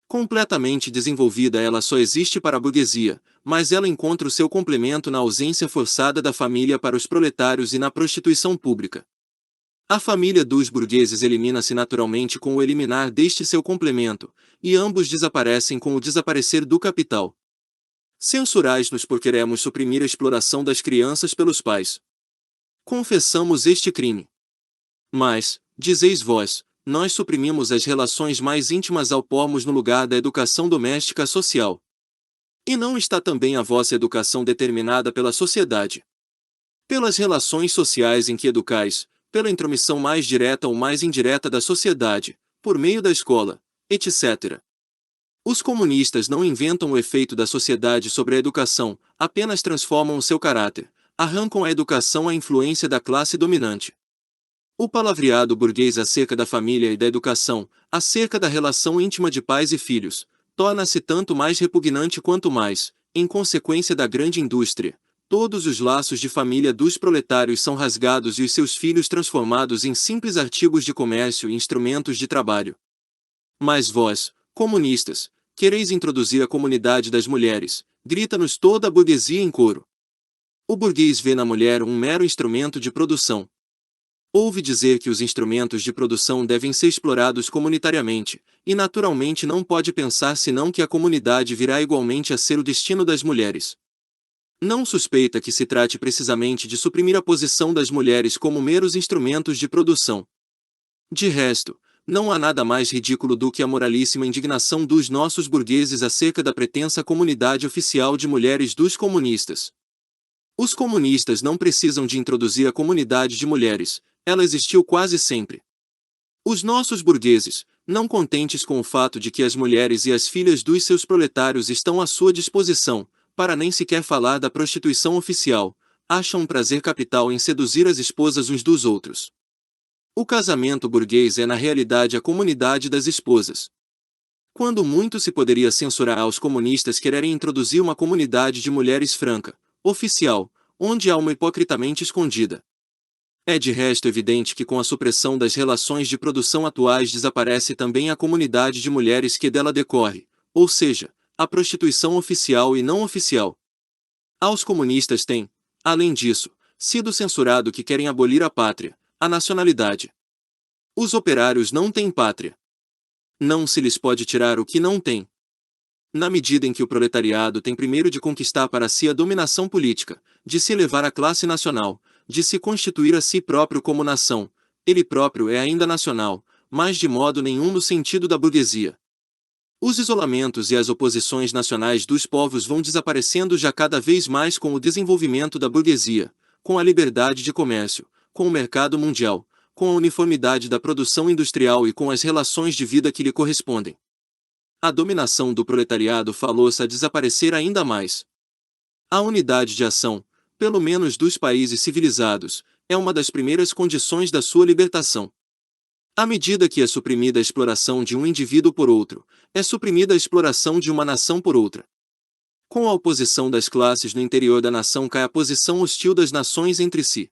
Completamente desenvolvida ela só existe para a burguesia, mas ela encontra o seu complemento na ausência forçada da família para os proletários e na prostituição pública. A família dos burgueses elimina-se naturalmente com o eliminar deste seu complemento, e ambos desaparecem com o desaparecer do capital. Censurais-nos por queremos suprimir a exploração das crianças pelos pais. Confessamos este crime. Mas, dizeis vós, nós suprimimos as relações mais íntimas ao pormos no lugar da educação doméstica social. E não está também a vossa educação determinada pela sociedade? Pelas relações sociais em que educais, pela intromissão mais direta ou mais indireta da sociedade, por meio da escola, etc. Os comunistas não inventam o efeito da sociedade sobre a educação, apenas transformam o seu caráter, arrancam à educação a influência da classe dominante. O palavreado burguês acerca da família e da educação, acerca da relação íntima de pais e filhos, torna-se tanto mais repugnante quanto mais, em consequência da grande indústria, todos os laços de família dos proletários são rasgados e os seus filhos transformados em simples artigos de comércio e instrumentos de trabalho. Mas vós, comunistas, quereis introduzir a comunidade das mulheres, grita-nos toda a burguesia em coro. O burguês vê na mulher um mero instrumento de produção. Ouve dizer que os instrumentos de produção devem ser explorados comunitariamente, e naturalmente não pode pensar senão que a comunidade virá igualmente a ser o destino das mulheres. Não suspeita que se trate precisamente de suprimir a posição das mulheres como meros instrumentos de produção. De resto, não há nada mais ridículo do que a moralíssima indignação dos nossos burgueses acerca da pretensa comunidade oficial de mulheres dos comunistas. Os comunistas não precisam de introduzir a comunidade de mulheres, ela existiu quase sempre. Os nossos burgueses, não contentes com o fato de que as mulheres e as filhas dos seus proletários estão à sua disposição, para nem sequer falar da prostituição oficial, acham um prazer capital em seduzir as esposas uns dos outros. O casamento burguês é na realidade a comunidade das esposas. Quando muito se poderia censurar aos comunistas quererem introduzir uma comunidade de mulheres franca, oficial, onde há uma hipocritamente escondida. É de resto evidente que com a supressão das relações de produção atuais desaparece também a comunidade de mulheres que dela decorre, ou seja, a prostituição oficial e não oficial. Aos comunistas tem, além disso, sido censurado que querem abolir a pátria, a nacionalidade. Os operários não têm pátria. Não se lhes pode tirar o que não têm. Na medida em que o proletariado tem primeiro de conquistar para si a dominação política, de se elevar à classe nacional, de se constituir a si próprio como nação, ele próprio é ainda nacional, mas de modo nenhum no sentido da burguesia. Os isolamentos e as oposições nacionais dos povos vão desaparecendo já cada vez mais com o desenvolvimento da burguesia, com a liberdade de comércio, com o mercado mundial, com a uniformidade da produção industrial e com as relações de vida que lhe correspondem. A dominação do proletariado falou-se a desaparecer ainda mais. A unidade de ação, pelo menos dos países civilizados, é uma das primeiras condições da sua libertação. À medida que é suprimida a exploração de um indivíduo por outro, é suprimida a exploração de uma nação por outra. Com a oposição das classes no interior da nação cai a posição hostil das nações entre si.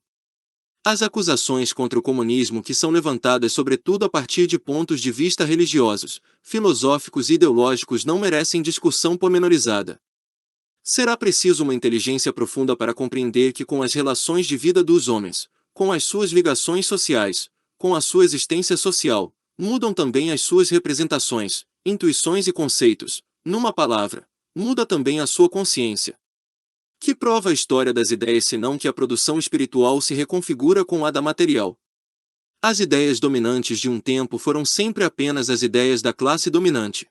As acusações contra o comunismo que são levantadas sobretudo a partir de pontos de vista religiosos, filosóficos e ideológicos não merecem discussão pormenorizada. Será preciso uma inteligência profunda para compreender que com as relações de vida dos homens, com as suas ligações sociais, com a sua existência social, mudam também as suas representações, intuições e conceitos. Numa palavra, muda também a sua consciência. Que prova a história das ideias senão que a produção espiritual se reconfigura com a da material? As ideias dominantes de um tempo foram sempre apenas as ideias da classe dominante.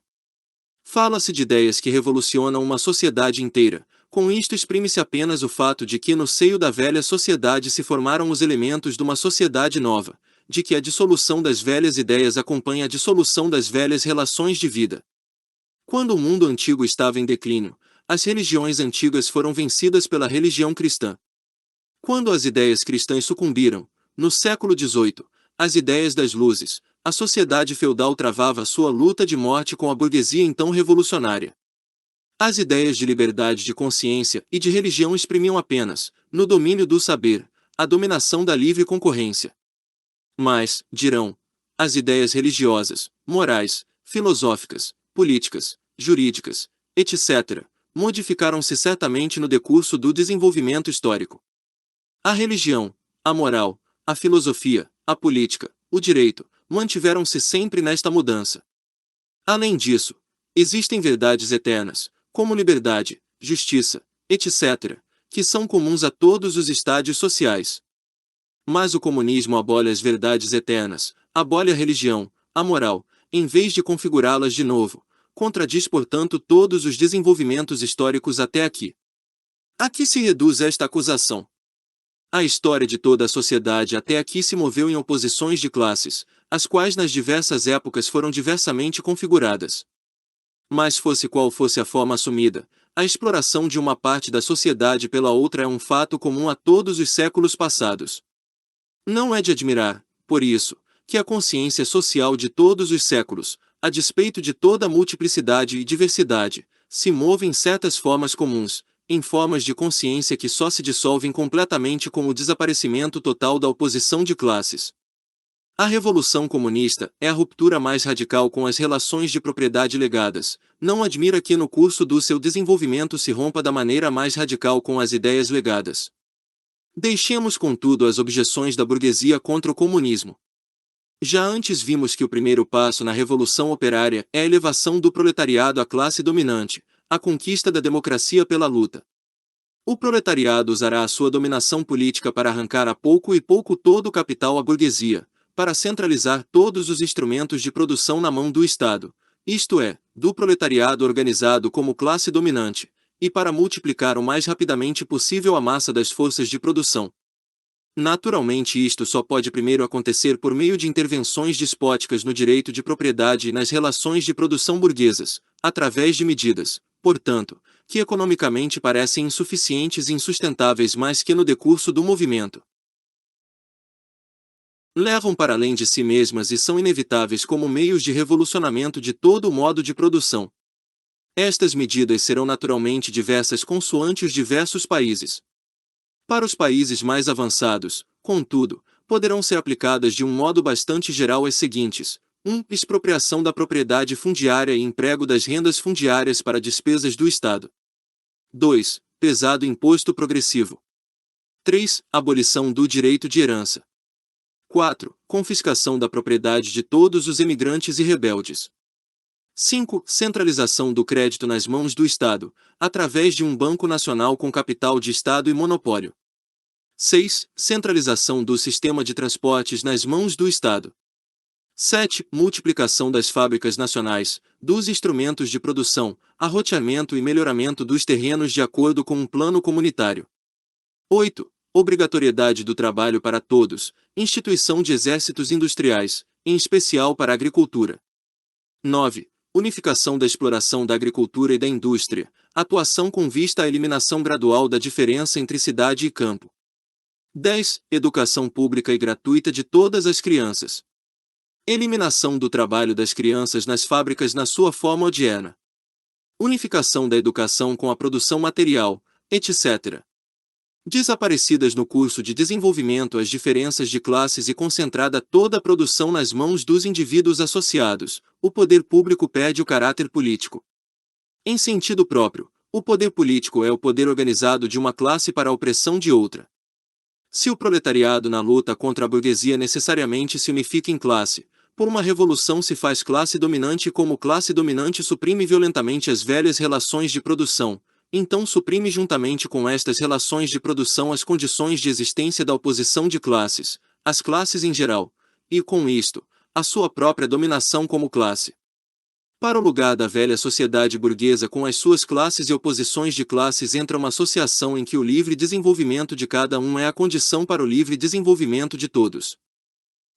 Fala-se de ideias que revolucionam uma sociedade inteira. Com isto exprime-se apenas o fato de que no seio da velha sociedade se formaram os elementos de uma sociedade nova, de que a dissolução das velhas ideias acompanha a dissolução das velhas relações de vida. Quando o mundo antigo estava em declínio, as religiões antigas foram vencidas pela religião cristã. Quando as ideias cristãs sucumbiram, no século XVIII, as ideias das luzes, a sociedade feudal travava sua luta de morte com a burguesia então revolucionária. As ideias de liberdade de consciência e de religião exprimiam apenas, no domínio do saber, a dominação da livre concorrência. Mas, dirão, as ideias religiosas, morais, filosóficas, políticas, jurídicas, etc., modificaram-se certamente no decurso do desenvolvimento histórico. A religião, a moral, a filosofia, a política, o direito, mantiveram-se sempre nesta mudança. Além disso, existem verdades eternas, como liberdade, justiça, etc., que são comuns a todos os estádios sociais. Mas o comunismo abole as verdades eternas, abole a religião, a moral, em vez de configurá-las de novo, contradiz portanto todos os desenvolvimentos históricos até aqui. A que se reduz esta acusação? A história de toda a sociedade até aqui se moveu em oposições de classes, as quais nas diversas épocas foram diversamente configuradas. Mas fosse qual fosse a forma assumida, a exploração de uma parte da sociedade pela outra é um fato comum a todos os séculos passados. Não é de admirar, por isso, que a consciência social de todos os séculos, a despeito de toda a multiplicidade e diversidade, se move em certas formas comuns, em formas de consciência que só se dissolvem completamente com o desaparecimento total da oposição de classes. A Revolução Comunista é a ruptura mais radical com as relações de propriedade legadas. Não admira que no curso do seu desenvolvimento se rompa da maneira mais radical com as ideias legadas. Deixemos contudo as objeções da burguesia contra o comunismo. Já antes vimos que o primeiro passo na Revolução Operária é a elevação do proletariado à classe dominante, a conquista da democracia pela luta. O proletariado usará a sua dominação política para arrancar a pouco e pouco todo o capital à burguesia, para centralizar todos os instrumentos de produção na mão do Estado, isto é, do proletariado organizado como classe dominante, e para multiplicar o mais rapidamente possível a massa das forças de produção. Naturalmente isto só pode primeiro acontecer por meio de intervenções despóticas no direito de propriedade e nas relações de produção burguesas, através de medidas, portanto, que economicamente parecem insuficientes e insustentáveis mais que no decurso do movimento levam para além de si mesmas e são inevitáveis como meios de revolucionamento de todo o modo de produção. Estas medidas serão naturalmente diversas consoante os diversos países. Para os países mais avançados, contudo, poderão ser aplicadas de um modo bastante geral as seguintes: 1. Expropriação da propriedade fundiária e emprego das rendas fundiárias para despesas do Estado. 2. Pesado imposto progressivo. 3. Abolição do direito de herança. 4. Confiscação da propriedade de todos os emigrantes e rebeldes. 5. Centralização do crédito nas mãos do Estado, através de um Banco Nacional com capital de Estado e monopólio. 6. Centralização do sistema de transportes nas mãos do Estado. 7. Multiplicação das fábricas nacionais, dos instrumentos de produção, arroteamento e melhoramento dos terrenos de acordo com um plano comunitário. 8. Obrigatoriedade do trabalho para todos, instituição de exércitos industriais, em especial para a agricultura. 9. Unificação da exploração da agricultura e da indústria, atuação com vista à eliminação gradual da diferença entre cidade e campo. 10. Educação pública e gratuita de todas as crianças. Eliminação do trabalho das crianças nas fábricas na sua forma odierna. Unificação da educação com a produção material, etc. Desaparecidas no curso de desenvolvimento as diferenças de classes e concentrada toda a produção nas mãos dos indivíduos associados, o poder público perde o caráter político. Em sentido próprio, o poder político é o poder organizado de uma classe para a opressão de outra. Se o proletariado na luta contra a burguesia necessariamente se unifica em classe, por uma revolução se faz classe dominante e como classe dominante suprime violentamente as velhas relações de produção, então suprime juntamente com estas relações de produção as condições de existência da oposição de classes, as classes em geral, e, com isto, a sua própria dominação como classe. Para o lugar da velha sociedade burguesa com as suas classes e oposições de classes entra uma associação em que o livre desenvolvimento de cada um é a condição para o livre desenvolvimento de todos.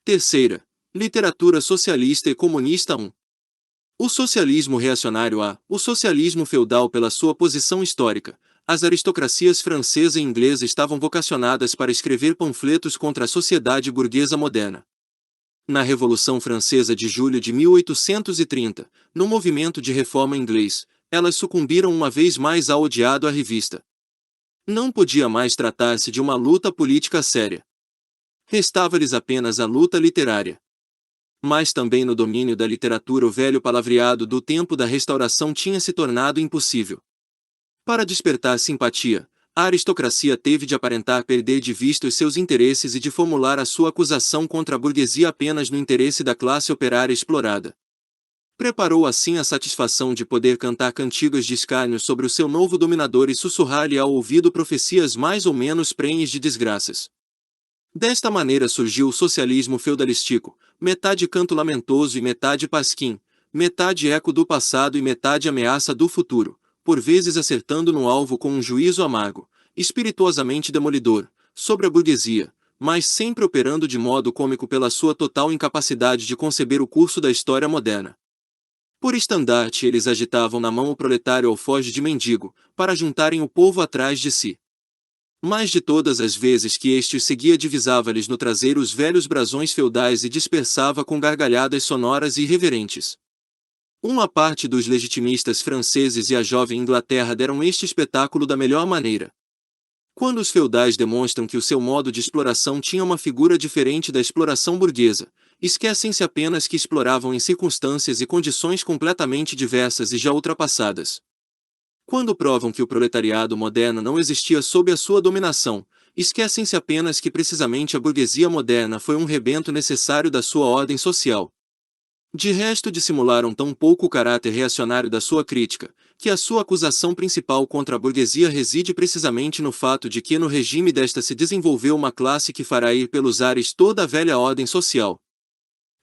Terceira, literatura socialista e comunista 1. O socialismo reacionário a, o socialismo feudal pela sua posição histórica, as aristocracias francesa e inglesa estavam vocacionadas para escrever panfletos contra a sociedade burguesa moderna. Na Revolução Francesa de julho de 1830, no movimento de reforma inglês, elas sucumbiram uma vez mais ao odiado à revista. Não podia mais tratar-se de uma luta política séria. Restava-lhes apenas a luta literária. Mas também no domínio da literatura o velho palavreado do tempo da Restauração tinha se tornado impossível. Para despertar simpatia, a aristocracia teve de aparentar perder de vista os seus interesses e de formular a sua acusação contra a burguesia apenas no interesse da classe operária explorada. Preparou assim a satisfação de poder cantar cantigas de escárnio sobre o seu novo dominador e sussurrar-lhe ao ouvido profecias mais ou menos prenhes de desgraças. Desta maneira surgiu o socialismo feudalístico, metade canto lamentoso e metade pasquim, metade eco do passado e metade ameaça do futuro, por vezes acertando no alvo com um juízo amargo, espirituosamente demolidor, sobre a burguesia, mas sempre operando de modo cômico pela sua total incapacidade de conceber o curso da história moderna. Por estandarte eles agitavam na mão o proletário alfoge de mendigo, para juntarem o povo atrás de si. Mais de todas as vezes que este os seguia divisava-lhes no traseiro os velhos brasões feudais e dispersava com gargalhadas sonoras e irreverentes. Uma parte dos legitimistas franceses e a jovem Inglaterra deram este espetáculo da melhor maneira. Quando os feudais demonstram que o seu modo de exploração tinha uma figura diferente da exploração burguesa, esquecem-se apenas que exploravam em circunstâncias e condições completamente diversas e já ultrapassadas. Quando provam que o proletariado moderno não existia sob a sua dominação, esquecem-se apenas que precisamente a burguesia moderna foi um rebento necessário da sua ordem social. De resto dissimularam tão pouco o caráter reacionário da sua crítica, que a sua acusação principal contra a burguesia reside precisamente no fato de que no regime desta se desenvolveu uma classe que fará ir pelos ares toda a velha ordem social.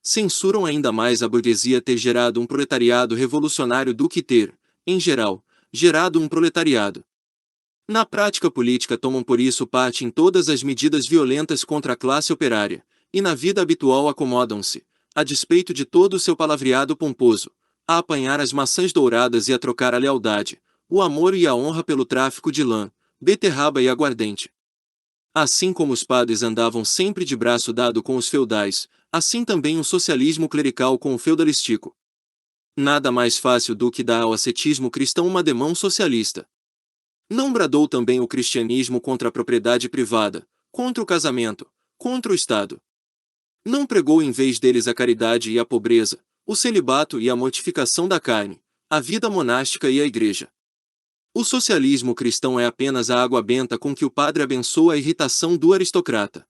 Censuram ainda mais a burguesia ter gerado um proletariado revolucionário do que ter, em geral, gerado um proletariado. Na prática política tomam por isso parte em todas as medidas violentas contra a classe operária, e na vida habitual acomodam-se, a despeito de todo o seu palavreado pomposo, a apanhar as maçãs douradas e a trocar a lealdade, o amor e a honra pelo tráfico de lã, beterraba e aguardente. Assim como os padres andavam sempre de braço dado com os feudais, assim também o socialismo clerical com o feudalístico. Nada mais fácil do que dar ao ascetismo cristão uma demão socialista. Não bradou também o cristianismo contra a propriedade privada, contra o casamento, contra o Estado. Não pregou em vez deles a caridade e a pobreza, o celibato e a mortificação da carne, a vida monástica e a igreja. O socialismo cristão é apenas a água benta com que o padre abençoa a irritação do aristocrata.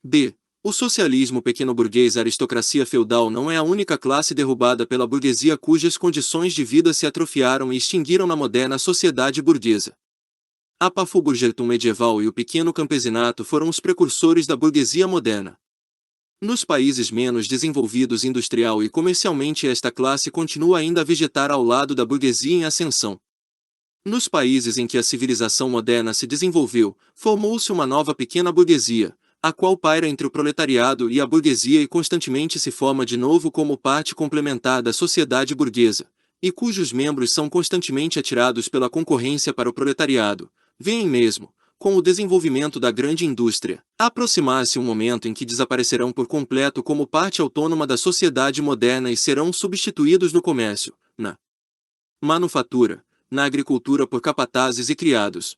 B. O socialismo pequeno-burguês, a aristocracia feudal não é a única classe derrubada pela burguesia cujas condições de vida se atrofiaram e extinguiram na moderna sociedade burguesa. A Pafuburgertum medieval e o pequeno campesinato foram os precursores da burguesia moderna. Nos países menos desenvolvidos industrial e comercialmente esta classe continua ainda a vegetar ao lado da burguesia em ascensão. Nos países em que a civilização moderna se desenvolveu, formou-se uma nova pequena burguesia, a qual paira entre o proletariado e a burguesia e constantemente se forma de novo como parte complementar da sociedade burguesa, e cujos membros são constantemente atirados pela concorrência para o proletariado, veem mesmo, com o desenvolvimento da grande indústria, aproximar-se um momento em que desaparecerão por completo como parte autônoma da sociedade moderna e serão substituídos no comércio, na manufatura, na agricultura por capatazes e criados.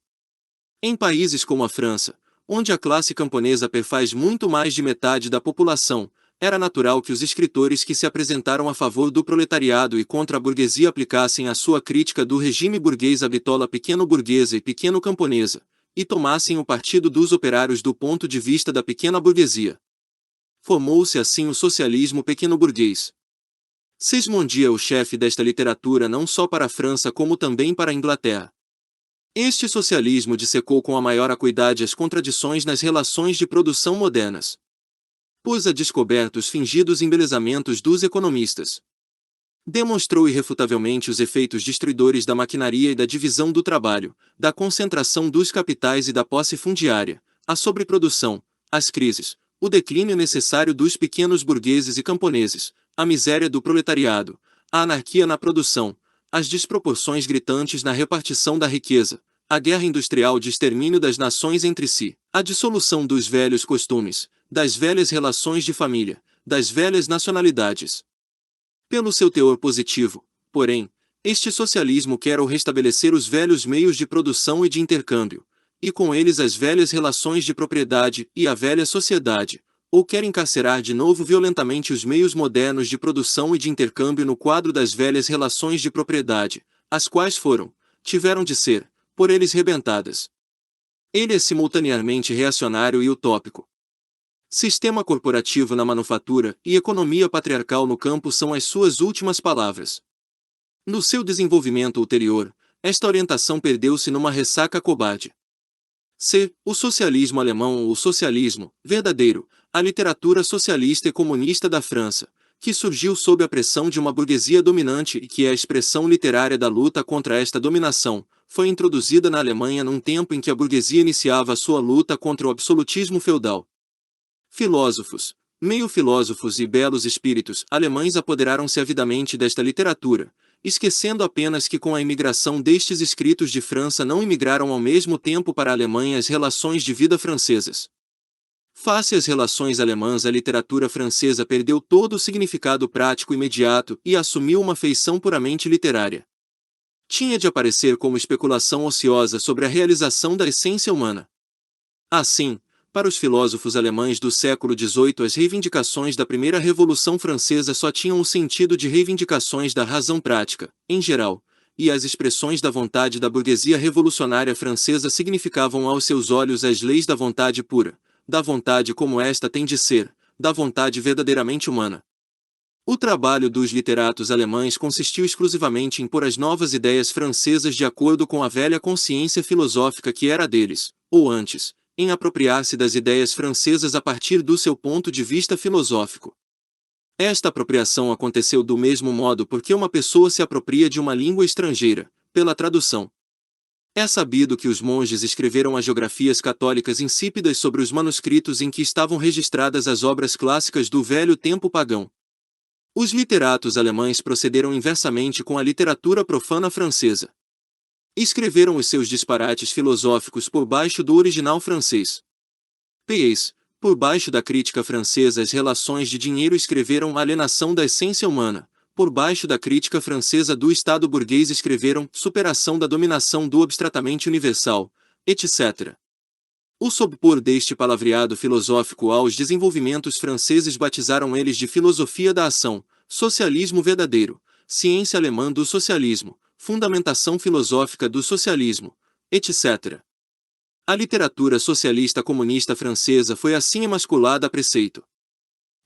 Em países como a França, onde a classe camponesa perfaz muito mais de metade da população, era natural que os escritores que se apresentaram a favor do proletariado e contra a burguesia aplicassem a sua crítica do regime burguês à bitola pequeno-burguesa e pequeno-camponesa, e tomassem o partido dos operários do ponto de vista da pequena burguesia. Formou-se assim o socialismo pequeno-burguês. Sismondi é o chefe desta literatura não só para a França como também para a Inglaterra. Este socialismo dissecou com a maior acuidade as contradições nas relações de produção modernas. Pôs a descoberto os fingidos embelezamentos dos economistas. Demonstrou irrefutavelmente os efeitos destruidores da maquinaria e da divisão do trabalho, da concentração dos capitais e da posse fundiária, a sobreprodução, as crises, o declínio necessário dos pequenos burgueses e camponeses, a miséria do proletariado, a anarquia na produção, as desproporções gritantes na repartição da riqueza, a guerra industrial de extermínio das nações entre si, a dissolução dos velhos costumes, das velhas relações de família, das velhas nacionalidades. Pelo seu teor positivo, porém, este socialismo quer ou restabelecer os velhos meios de produção e de intercâmbio, e com eles as velhas relações de propriedade e a velha sociedade, ou quer encarcerar de novo violentamente os meios modernos de produção e de intercâmbio no quadro das velhas relações de propriedade, as quais tiveram de ser, por eles rebentadas. Ele é simultaneamente reacionário e utópico. Sistema corporativo na manufatura e economia patriarcal no campo são as suas últimas palavras. No seu desenvolvimento ulterior, esta orientação perdeu-se numa ressaca cobarde. O socialismo alemão ou o socialismo verdadeiro, a literatura socialista e comunista da França, que surgiu sob a pressão de uma burguesia dominante e que é a expressão literária da luta contra esta dominação, foi introduzida na Alemanha num tempo em que a burguesia iniciava a sua luta contra o absolutismo feudal. Filósofos, meio-filósofos e belos espíritos alemães apoderaram-se avidamente desta literatura, esquecendo apenas que com a imigração destes escritos de França não imigraram ao mesmo tempo para a Alemanha as relações de vida francesas. Face às relações alemãs, a literatura francesa perdeu todo o significado prático imediato e assumiu uma feição puramente literária. Tinha de aparecer como especulação ociosa sobre a realização da essência humana. Assim, para os filósofos alemães do século XVIII, as reivindicações da primeira Revolução Francesa só tinham o sentido de reivindicações da razão prática, em geral, e as expressões da vontade da burguesia revolucionária francesa significavam aos seus olhos as leis da vontade pura, da vontade como esta tem de ser, da vontade verdadeiramente humana. O trabalho dos literatos alemães consistiu exclusivamente em pôr as novas ideias francesas de acordo com a velha consciência filosófica que era deles, ou antes, em apropriar-se das ideias francesas a partir do seu ponto de vista filosófico. Esta apropriação aconteceu do mesmo modo porque uma pessoa se apropria de uma língua estrangeira, pela tradução. É sabido que os monges escreveram agiografias católicas insípidas sobre os manuscritos em que estavam registradas as obras clássicas do velho tempo pagão. Os literatos alemães procederam inversamente com a literatura profana francesa. Escreveram os seus disparates filosóficos por baixo do original francês. P.S. Por baixo da crítica francesa as relações de dinheiro escreveram a alienação da essência humana, por baixo da crítica francesa do Estado burguês escreveram superação da dominação do abstratamente universal, etc. O sobrepor deste palavreado filosófico aos desenvolvimentos franceses batizaram eles de filosofia da ação, socialismo verdadeiro, ciência alemã do socialismo, fundamentação filosófica do socialismo, etc. A literatura socialista comunista francesa foi assim emasculada a preceito.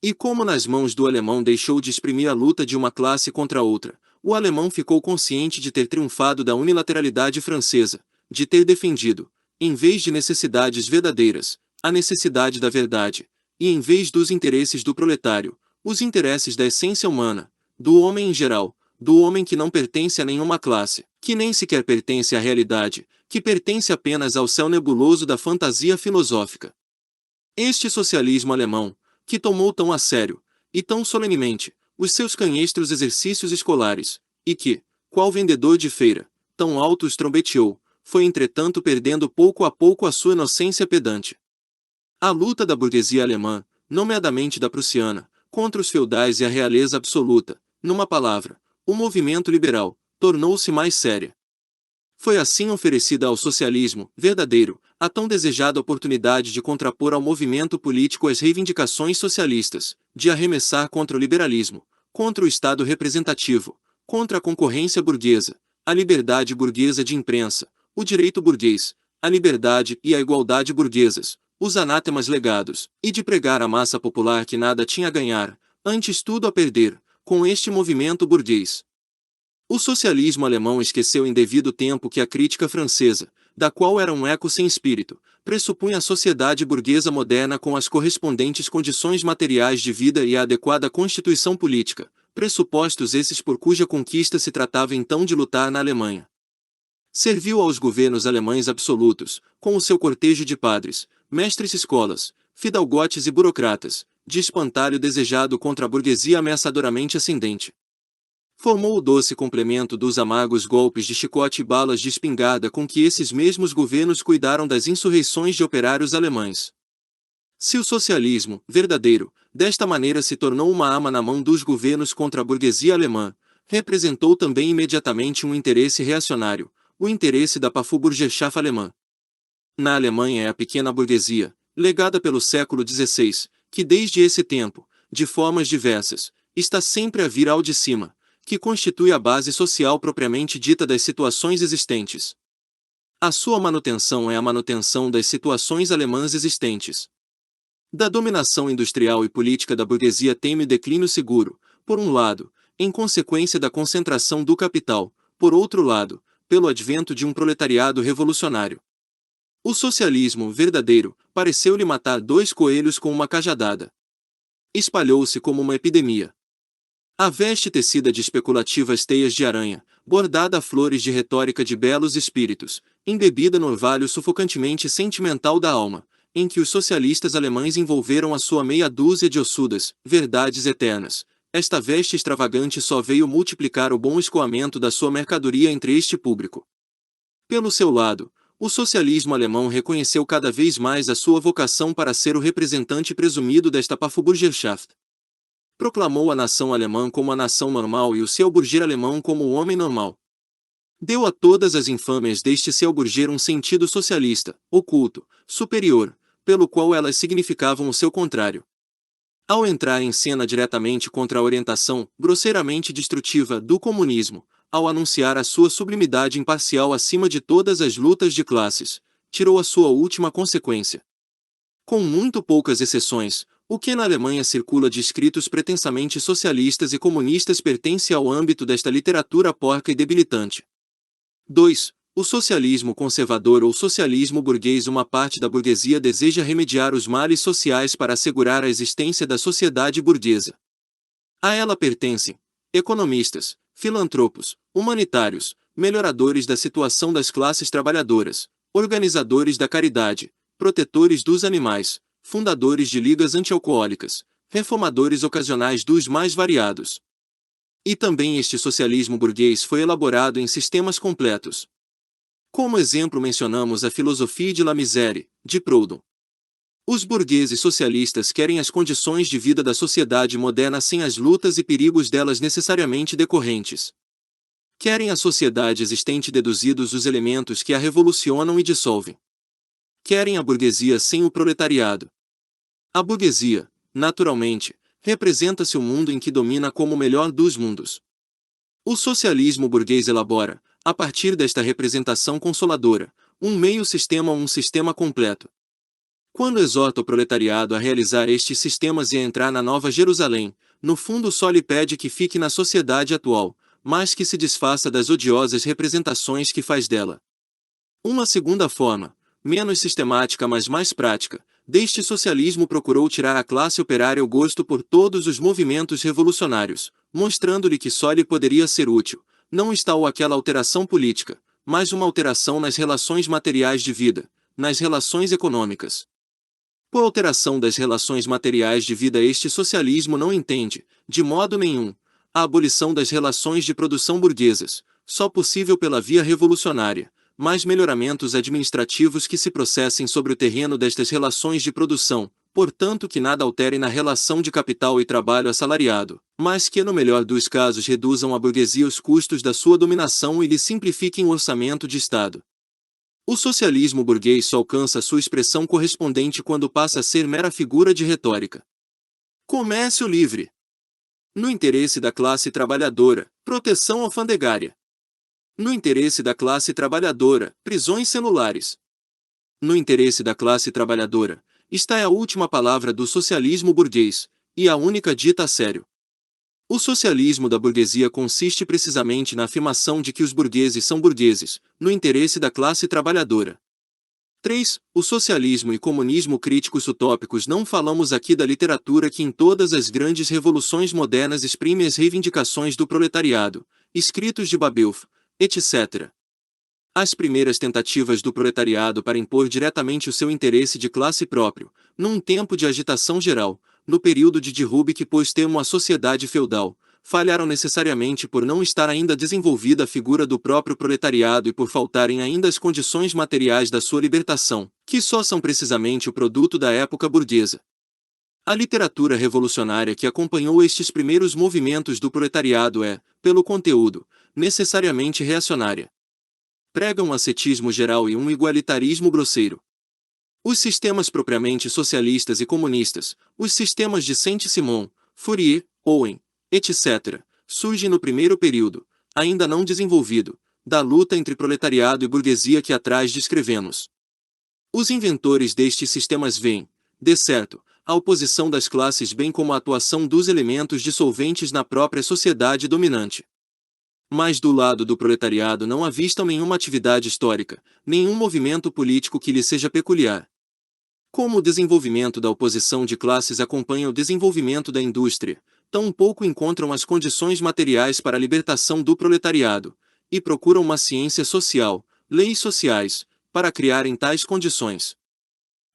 E como nas mãos do alemão deixou de exprimir a luta de uma classe contra outra, o alemão ficou consciente de ter triunfado da unilateralidade francesa, de ter defendido, em vez de necessidades verdadeiras, a necessidade da verdade, e em vez dos interesses do proletário, os interesses da essência humana, do homem em geral, do homem que não pertence a nenhuma classe, que nem sequer pertence à realidade, que pertence apenas ao céu nebuloso da fantasia filosófica. Este socialismo alemão, que tomou tão a sério, e tão solenemente, os seus canhestros exercícios escolares, e que, qual vendedor de feira, tão alto os trombeteou, foi entretanto perdendo pouco a pouco a sua inocência pedante. A luta da burguesia alemã, nomeadamente da prussiana, contra os feudais e a realeza absoluta, numa palavra, o movimento liberal, tornou-se mais séria. Foi assim oferecida ao socialismo verdadeiro a tão desejada oportunidade de contrapor ao movimento político as reivindicações socialistas, de arremessar contra o liberalismo, contra o Estado representativo, contra a concorrência burguesa, a liberdade burguesa de imprensa, o direito burguês, a liberdade e a igualdade burguesas, os anátemas legados, e de pregar à massa popular que nada tinha a ganhar, antes tudo a perder, com este movimento burguês. O socialismo alemão esqueceu em devido tempo que a crítica francesa, da qual era um eco sem espírito, pressupunha a sociedade burguesa moderna com as correspondentes condições materiais de vida e a adequada constituição política, pressupostos esses por cuja conquista se tratava então de lutar na Alemanha. Serviu aos governos alemães absolutos, com o seu cortejo de padres, mestres-escolas, fidalgotes e burocratas, de espantalho desejado contra a burguesia ameaçadoramente ascendente. Formou o doce complemento dos amargos golpes de chicote e balas de espingarda com que esses mesmos governos cuidaram das insurreições de operários alemães. Se o socialismo, verdadeiro, desta maneira se tornou uma arma na mão dos governos contra a burguesia alemã, representou também imediatamente um interesse reacionário, o interesse da Pafurburgerschaft alemã. Na Alemanha é a pequena burguesia, legada pelo século XVI, que desde esse tempo, de formas diversas, está sempre a vir ao de cima, que constitui a base social propriamente dita das situações existentes. A sua manutenção é a manutenção das situações alemãs existentes. Da dominação industrial e política da burguesia teme o declínio seguro, por um lado, em consequência da concentração do capital, por outro lado, pelo advento de um proletariado revolucionário. O socialismo verdadeiro pareceu-lhe matar dois coelhos com uma cajadada. Espalhou-se como uma epidemia. A veste tecida de especulativas teias de aranha, bordada a flores de retórica de belos espíritos, embebida no orvalho sufocantemente sentimental da alma, em que os socialistas alemães envolveram a sua meia dúzia de ossudas verdades eternas, esta veste extravagante só veio multiplicar o bom escoamento da sua mercadoria entre este público. Pelo seu lado, o socialismo alemão reconheceu cada vez mais a sua vocação para ser o representante presumido desta Pafurburgerschaft. Proclamou a nação alemã como a nação normal e o seu burguês alemão como o homem normal. Deu a todas as infâmias deste seu burguês um sentido socialista, oculto, superior, pelo qual elas significavam o seu contrário. Ao entrar em cena diretamente contra a orientação, grosseiramente destrutiva, do comunismo, ao anunciar a sua sublimidade imparcial acima de todas as lutas de classes, tirou a sua última consequência. Com muito poucas exceções, o que na Alemanha circula de escritos pretensamente socialistas e comunistas pertence ao âmbito desta literatura porca e debilitante. 2. O socialismo conservador ou socialismo burguês. Uma parte da burguesia deseja remediar os males sociais para assegurar a existência da sociedade burguesa. A ela pertencem economistas, filantropos, humanitários, melhoradores da situação das classes trabalhadoras, organizadores da caridade, protetores dos animais, fundadores de ligas antialcoólicas, reformadores ocasionais dos mais variados. E também este socialismo burguês foi elaborado em sistemas completos. Como exemplo mencionamos a filosofia de la misère, de Proudhon. Os burgueses socialistas querem as condições de vida da sociedade moderna sem as lutas e perigos delas necessariamente decorrentes. Querem a sociedade existente deduzidos os elementos que a revolucionam e dissolvem. Querem a burguesia sem o proletariado. A burguesia, naturalmente, representa-se o mundo em que domina como o melhor dos mundos. O socialismo burguês elabora, a partir desta representação consoladora, um meio sistema ou um sistema completo. Quando exorta o proletariado a realizar estes sistemas e a entrar na Nova Jerusalém, no fundo só lhe pede que fique na sociedade atual, mas que se desfaça das odiosas representações que faz dela. Uma segunda forma, menos sistemática mas mais prática, deste socialismo procurou tirar à classe operária o gosto por todos os movimentos revolucionários, mostrando-lhe que só lhe poderia ser útil, não está ou aquela alteração política, mas uma alteração nas relações materiais de vida, nas relações econômicas. Por alteração das relações materiais de vida este socialismo não entende, de modo nenhum, a abolição das relações de produção burguesas, só possível pela via revolucionária, mais melhoramentos administrativos que se processem sobre o terreno destas relações de produção, portanto que nada altere na relação de capital e trabalho assalariado, mas que no melhor dos casos reduzam à burguesia os custos da sua dominação e lhe simplifiquem o orçamento de Estado. O socialismo burguês só alcança sua expressão correspondente quando passa a ser mera figura de retórica. Comércio livre. No interesse da classe trabalhadora, proteção alfandegária. No interesse da classe trabalhadora, prisões celulares. No interesse da classe trabalhadora, esta é a última palavra do socialismo burguês, e a única dita a sério. O socialismo da burguesia consiste precisamente na afirmação de que os burgueses são burgueses, no interesse da classe trabalhadora. 3. O socialismo e comunismo críticos utópicos. Não falamos aqui da literatura que em todas as grandes revoluções modernas exprime as reivindicações do proletariado, escritos de Babelf, etc. As primeiras tentativas do proletariado para impor diretamente o seu interesse de classe próprio, num tempo de agitação geral, no período de derrube que pôs termo à sociedade feudal, falharam necessariamente por não estar ainda desenvolvida a figura do próprio proletariado e por faltarem ainda as condições materiais da sua libertação, que só são precisamente o produto da época burguesa. A literatura revolucionária que acompanhou estes primeiros movimentos do proletariado é, pelo conteúdo, necessariamente reacionária. Prega um ascetismo geral e um igualitarismo grosseiro. Os sistemas propriamente socialistas e comunistas, os sistemas de Saint-Simon, Fourier, Owen, etc., surgem no primeiro período, ainda não desenvolvido, da luta entre proletariado e burguesia que atrás descrevemos. Os inventores destes sistemas veem, de certo, a oposição das classes bem como a atuação dos elementos dissolventes na própria sociedade dominante. Mas do lado do proletariado não avistam nenhuma atividade histórica, nenhum movimento político que lhe seja peculiar. Como o desenvolvimento da oposição de classes acompanha o desenvolvimento da indústria, tão pouco encontram as condições materiais para a libertação do proletariado, e procuram uma ciência social, leis sociais, para criarem tais condições.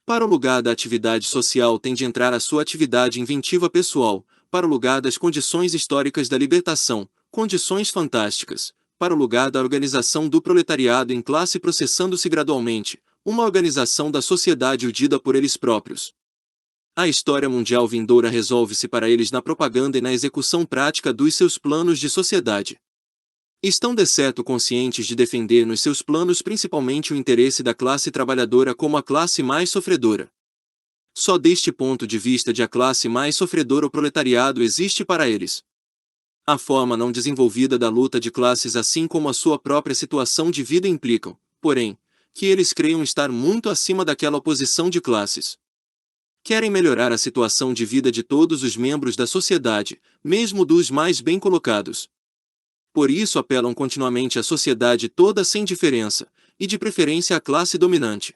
Para o lugar da atividade social tem de entrar a sua atividade inventiva pessoal, para o lugar das condições históricas da libertação, condições fantásticas, para o lugar da organização do proletariado em classe processando-se gradualmente, uma organização da sociedade urdida por eles próprios. A história mundial vindoura resolve-se para eles na propaganda e na execução prática dos seus planos de sociedade. Estão de certo conscientes de defender nos seus planos principalmente o interesse da classe trabalhadora como a classe mais sofredora. Só deste ponto de vista de a classe mais sofredora o proletariado existe para eles. A forma não desenvolvida da luta de classes assim como a sua própria situação de vida implicam, porém, que eles creiam estar muito acima daquela oposição de classes. Querem melhorar a situação de vida de todos os membros da sociedade, mesmo dos mais bem colocados. Por isso apelam continuamente à sociedade toda sem diferença, e de preferência à classe dominante.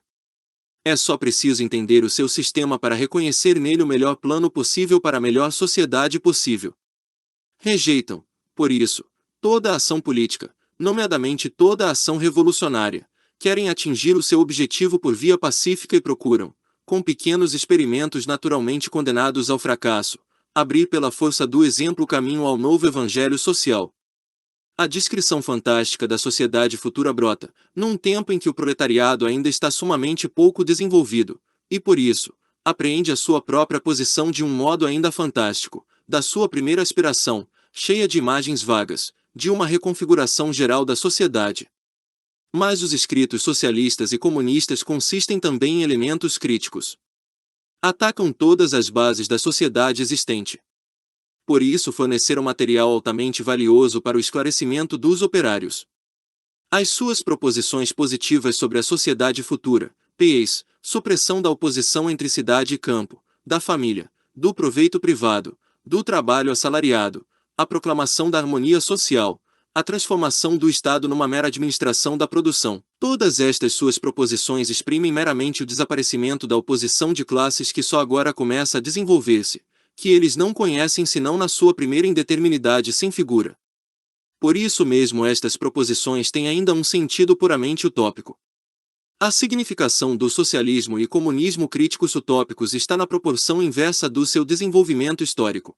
É só preciso entender o seu sistema para reconhecer nele o melhor plano possível para a melhor sociedade possível. Rejeitam, por isso, toda a ação política, nomeadamente toda a ação revolucionária. Querem atingir o seu objetivo por via pacífica e procuram, com pequenos experimentos naturalmente condenados ao fracasso, abrir pela força do exemplo o caminho ao novo evangelho social. A descrição fantástica da sociedade futura brota, num tempo em que o proletariado ainda está sumamente pouco desenvolvido, e por isso, apreende a sua própria posição de um modo ainda fantástico, da sua primeira aspiração, cheia de imagens vagas, de uma reconfiguração geral da sociedade. Mas os escritos socialistas e comunistas consistem também em elementos críticos. Atacam todas as bases da sociedade existente. Por isso forneceram material altamente valioso para o esclarecimento dos operários. As suas proposições positivas sobre a sociedade futura, p.ex., supressão da oposição entre cidade e campo, da família, do proveito privado, do trabalho assalariado, a proclamação da harmonia social, a transformação do Estado numa mera administração da produção. Todas estas suas proposições exprimem meramente o desaparecimento da oposição de classes que só agora começa a desenvolver-se, que eles não conhecem senão na sua primeira indeterminidade sem figura. Por isso mesmo estas proposições têm ainda um sentido puramente utópico. A significação do socialismo e comunismo críticos utópicos está na proporção inversa do seu desenvolvimento histórico.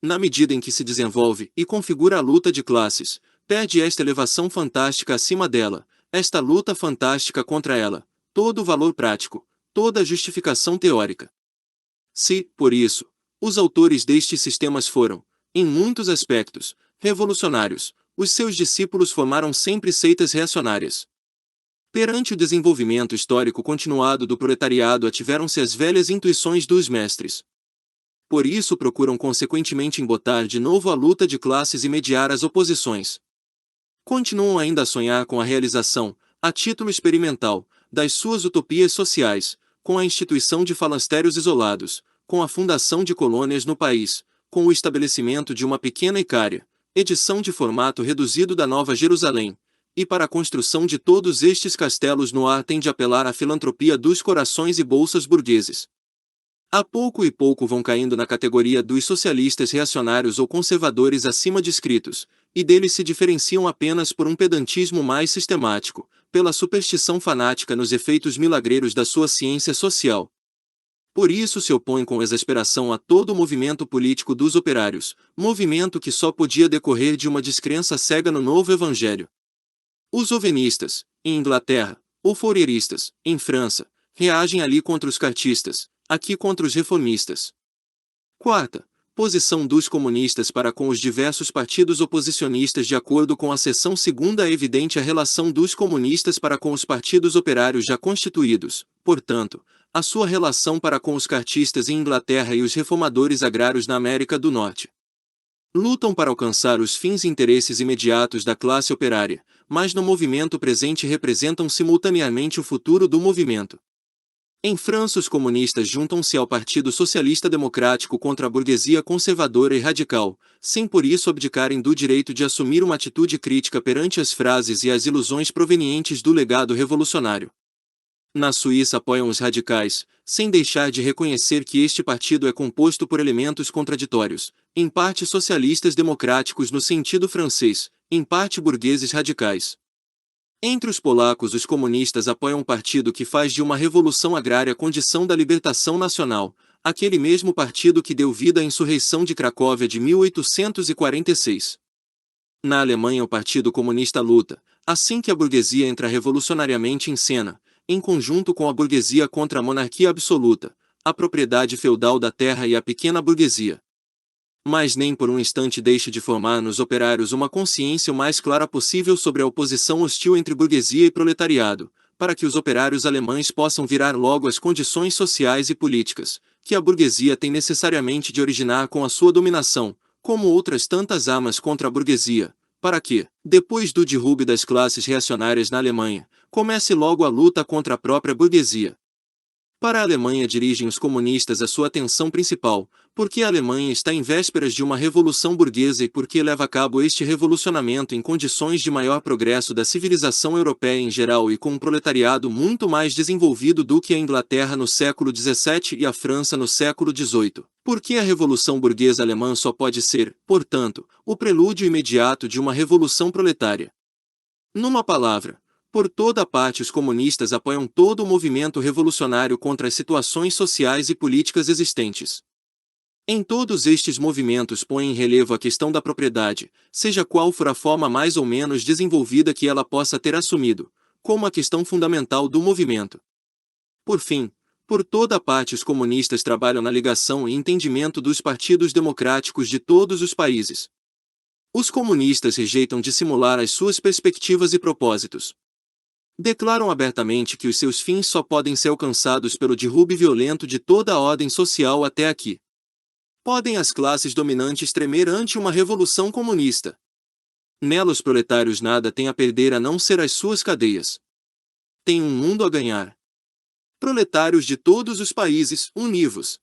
Na medida em que se desenvolve e configura a luta de classes, perde esta elevação fantástica acima dela, esta luta fantástica contra ela, todo o valor prático, toda a justificação teórica. Se, por isso, os autores destes sistemas foram, em muitos aspectos, revolucionários, os seus discípulos formaram sempre seitas reacionárias. Perante o desenvolvimento histórico continuado do proletariado ativeram-se as velhas intuições dos mestres. Por isso procuram consequentemente embotar de novo a luta de classes e mediar as oposições. Continuam ainda a sonhar com a realização, a título experimental, das suas utopias sociais, com a instituição de falancérios isolados, com a fundação de colônias no país, com o estabelecimento de uma pequena Icária, edição de formato reduzido da Nova Jerusalém, e para a construção de todos estes castelos no ar tem de apelar à filantropia dos corações e bolsas burgueses. A pouco e pouco vão caindo na categoria dos socialistas reacionários ou conservadores acima descritos, e deles se diferenciam apenas por um pedantismo mais sistemático, pela superstição fanática nos efeitos milagreiros da sua ciência social. Por isso se opõem com exasperação a todo o movimento político dos operários, movimento que só podia decorrer de uma descrença cega no novo evangelho. Os ovenistas, em Inglaterra, ou fourieristas, em França, reagem ali contra os cartistas, aqui contra os reformistas. Quarta, posição dos comunistas para com os diversos partidos oposicionistas. De acordo com a seção segunda, é evidente a relação dos comunistas para com os partidos operários já constituídos, portanto, a sua relação para com os cartistas em Inglaterra e os reformadores agrários na América do Norte. Lutam para alcançar os fins e interesses imediatos da classe operária, mas no movimento presente representam simultaneamente o futuro do movimento. Em França, os comunistas juntam-se ao Partido Socialista Democrático contra a burguesia conservadora e radical, sem por isso abdicarem do direito de assumir uma atitude crítica perante as frases e as ilusões provenientes do legado revolucionário. Na Suíça apoiam os radicais, sem deixar de reconhecer que este partido é composto por elementos contraditórios, em parte socialistas democráticos no sentido francês, em parte burgueses radicais. Entre os polacos, os comunistas apoiam um partido que faz de uma revolução agrária condição da libertação nacional, aquele mesmo partido que deu vida à insurreição de Cracóvia de 1846. Na Alemanha, o Partido Comunista luta, assim que a burguesia entra revolucionariamente em cena, em conjunto com a burguesia contra a monarquia absoluta, a propriedade feudal da terra e a pequena burguesia. Mas nem por um instante deixa de formar nos operários uma consciência o mais clara possível sobre a oposição hostil entre burguesia e proletariado, para que os operários alemães possam virar logo as condições sociais e políticas, que a burguesia tem necessariamente de originar com a sua dominação, como outras tantas armas contra a burguesia, para que, depois do derrube das classes reacionárias na Alemanha, comece logo a luta contra a própria burguesia. Para a Alemanha dirigem os comunistas a sua atenção principal, porque a Alemanha está em vésperas de uma revolução burguesa e porque leva a cabo este revolucionamento em condições de maior progresso da civilização europeia em geral e com um proletariado muito mais desenvolvido do que a Inglaterra no século XVII e a França no século XVIII. Porque a revolução burguesa alemã só pode ser, portanto, o prelúdio imediato de uma revolução proletária. Numa palavra, por toda parte os comunistas apoiam todo o movimento revolucionário contra as situações sociais e políticas existentes. Em todos estes movimentos põem em relevo a questão da propriedade, seja qual for a forma mais ou menos desenvolvida que ela possa ter assumido, como a questão fundamental do movimento. Por fim, por toda parte os comunistas trabalham na ligação e entendimento dos partidos democráticos de todos os países. Os comunistas rejeitam dissimular as suas perspectivas e propósitos. Declaram abertamente que os seus fins só podem ser alcançados pelo derrube violento de toda a ordem social até aqui. Podem as classes dominantes tremer ante uma revolução comunista. Nela os proletários nada têm a perder a não ser as suas cadeias. Têm um mundo a ganhar. Proletários de todos os países, univos!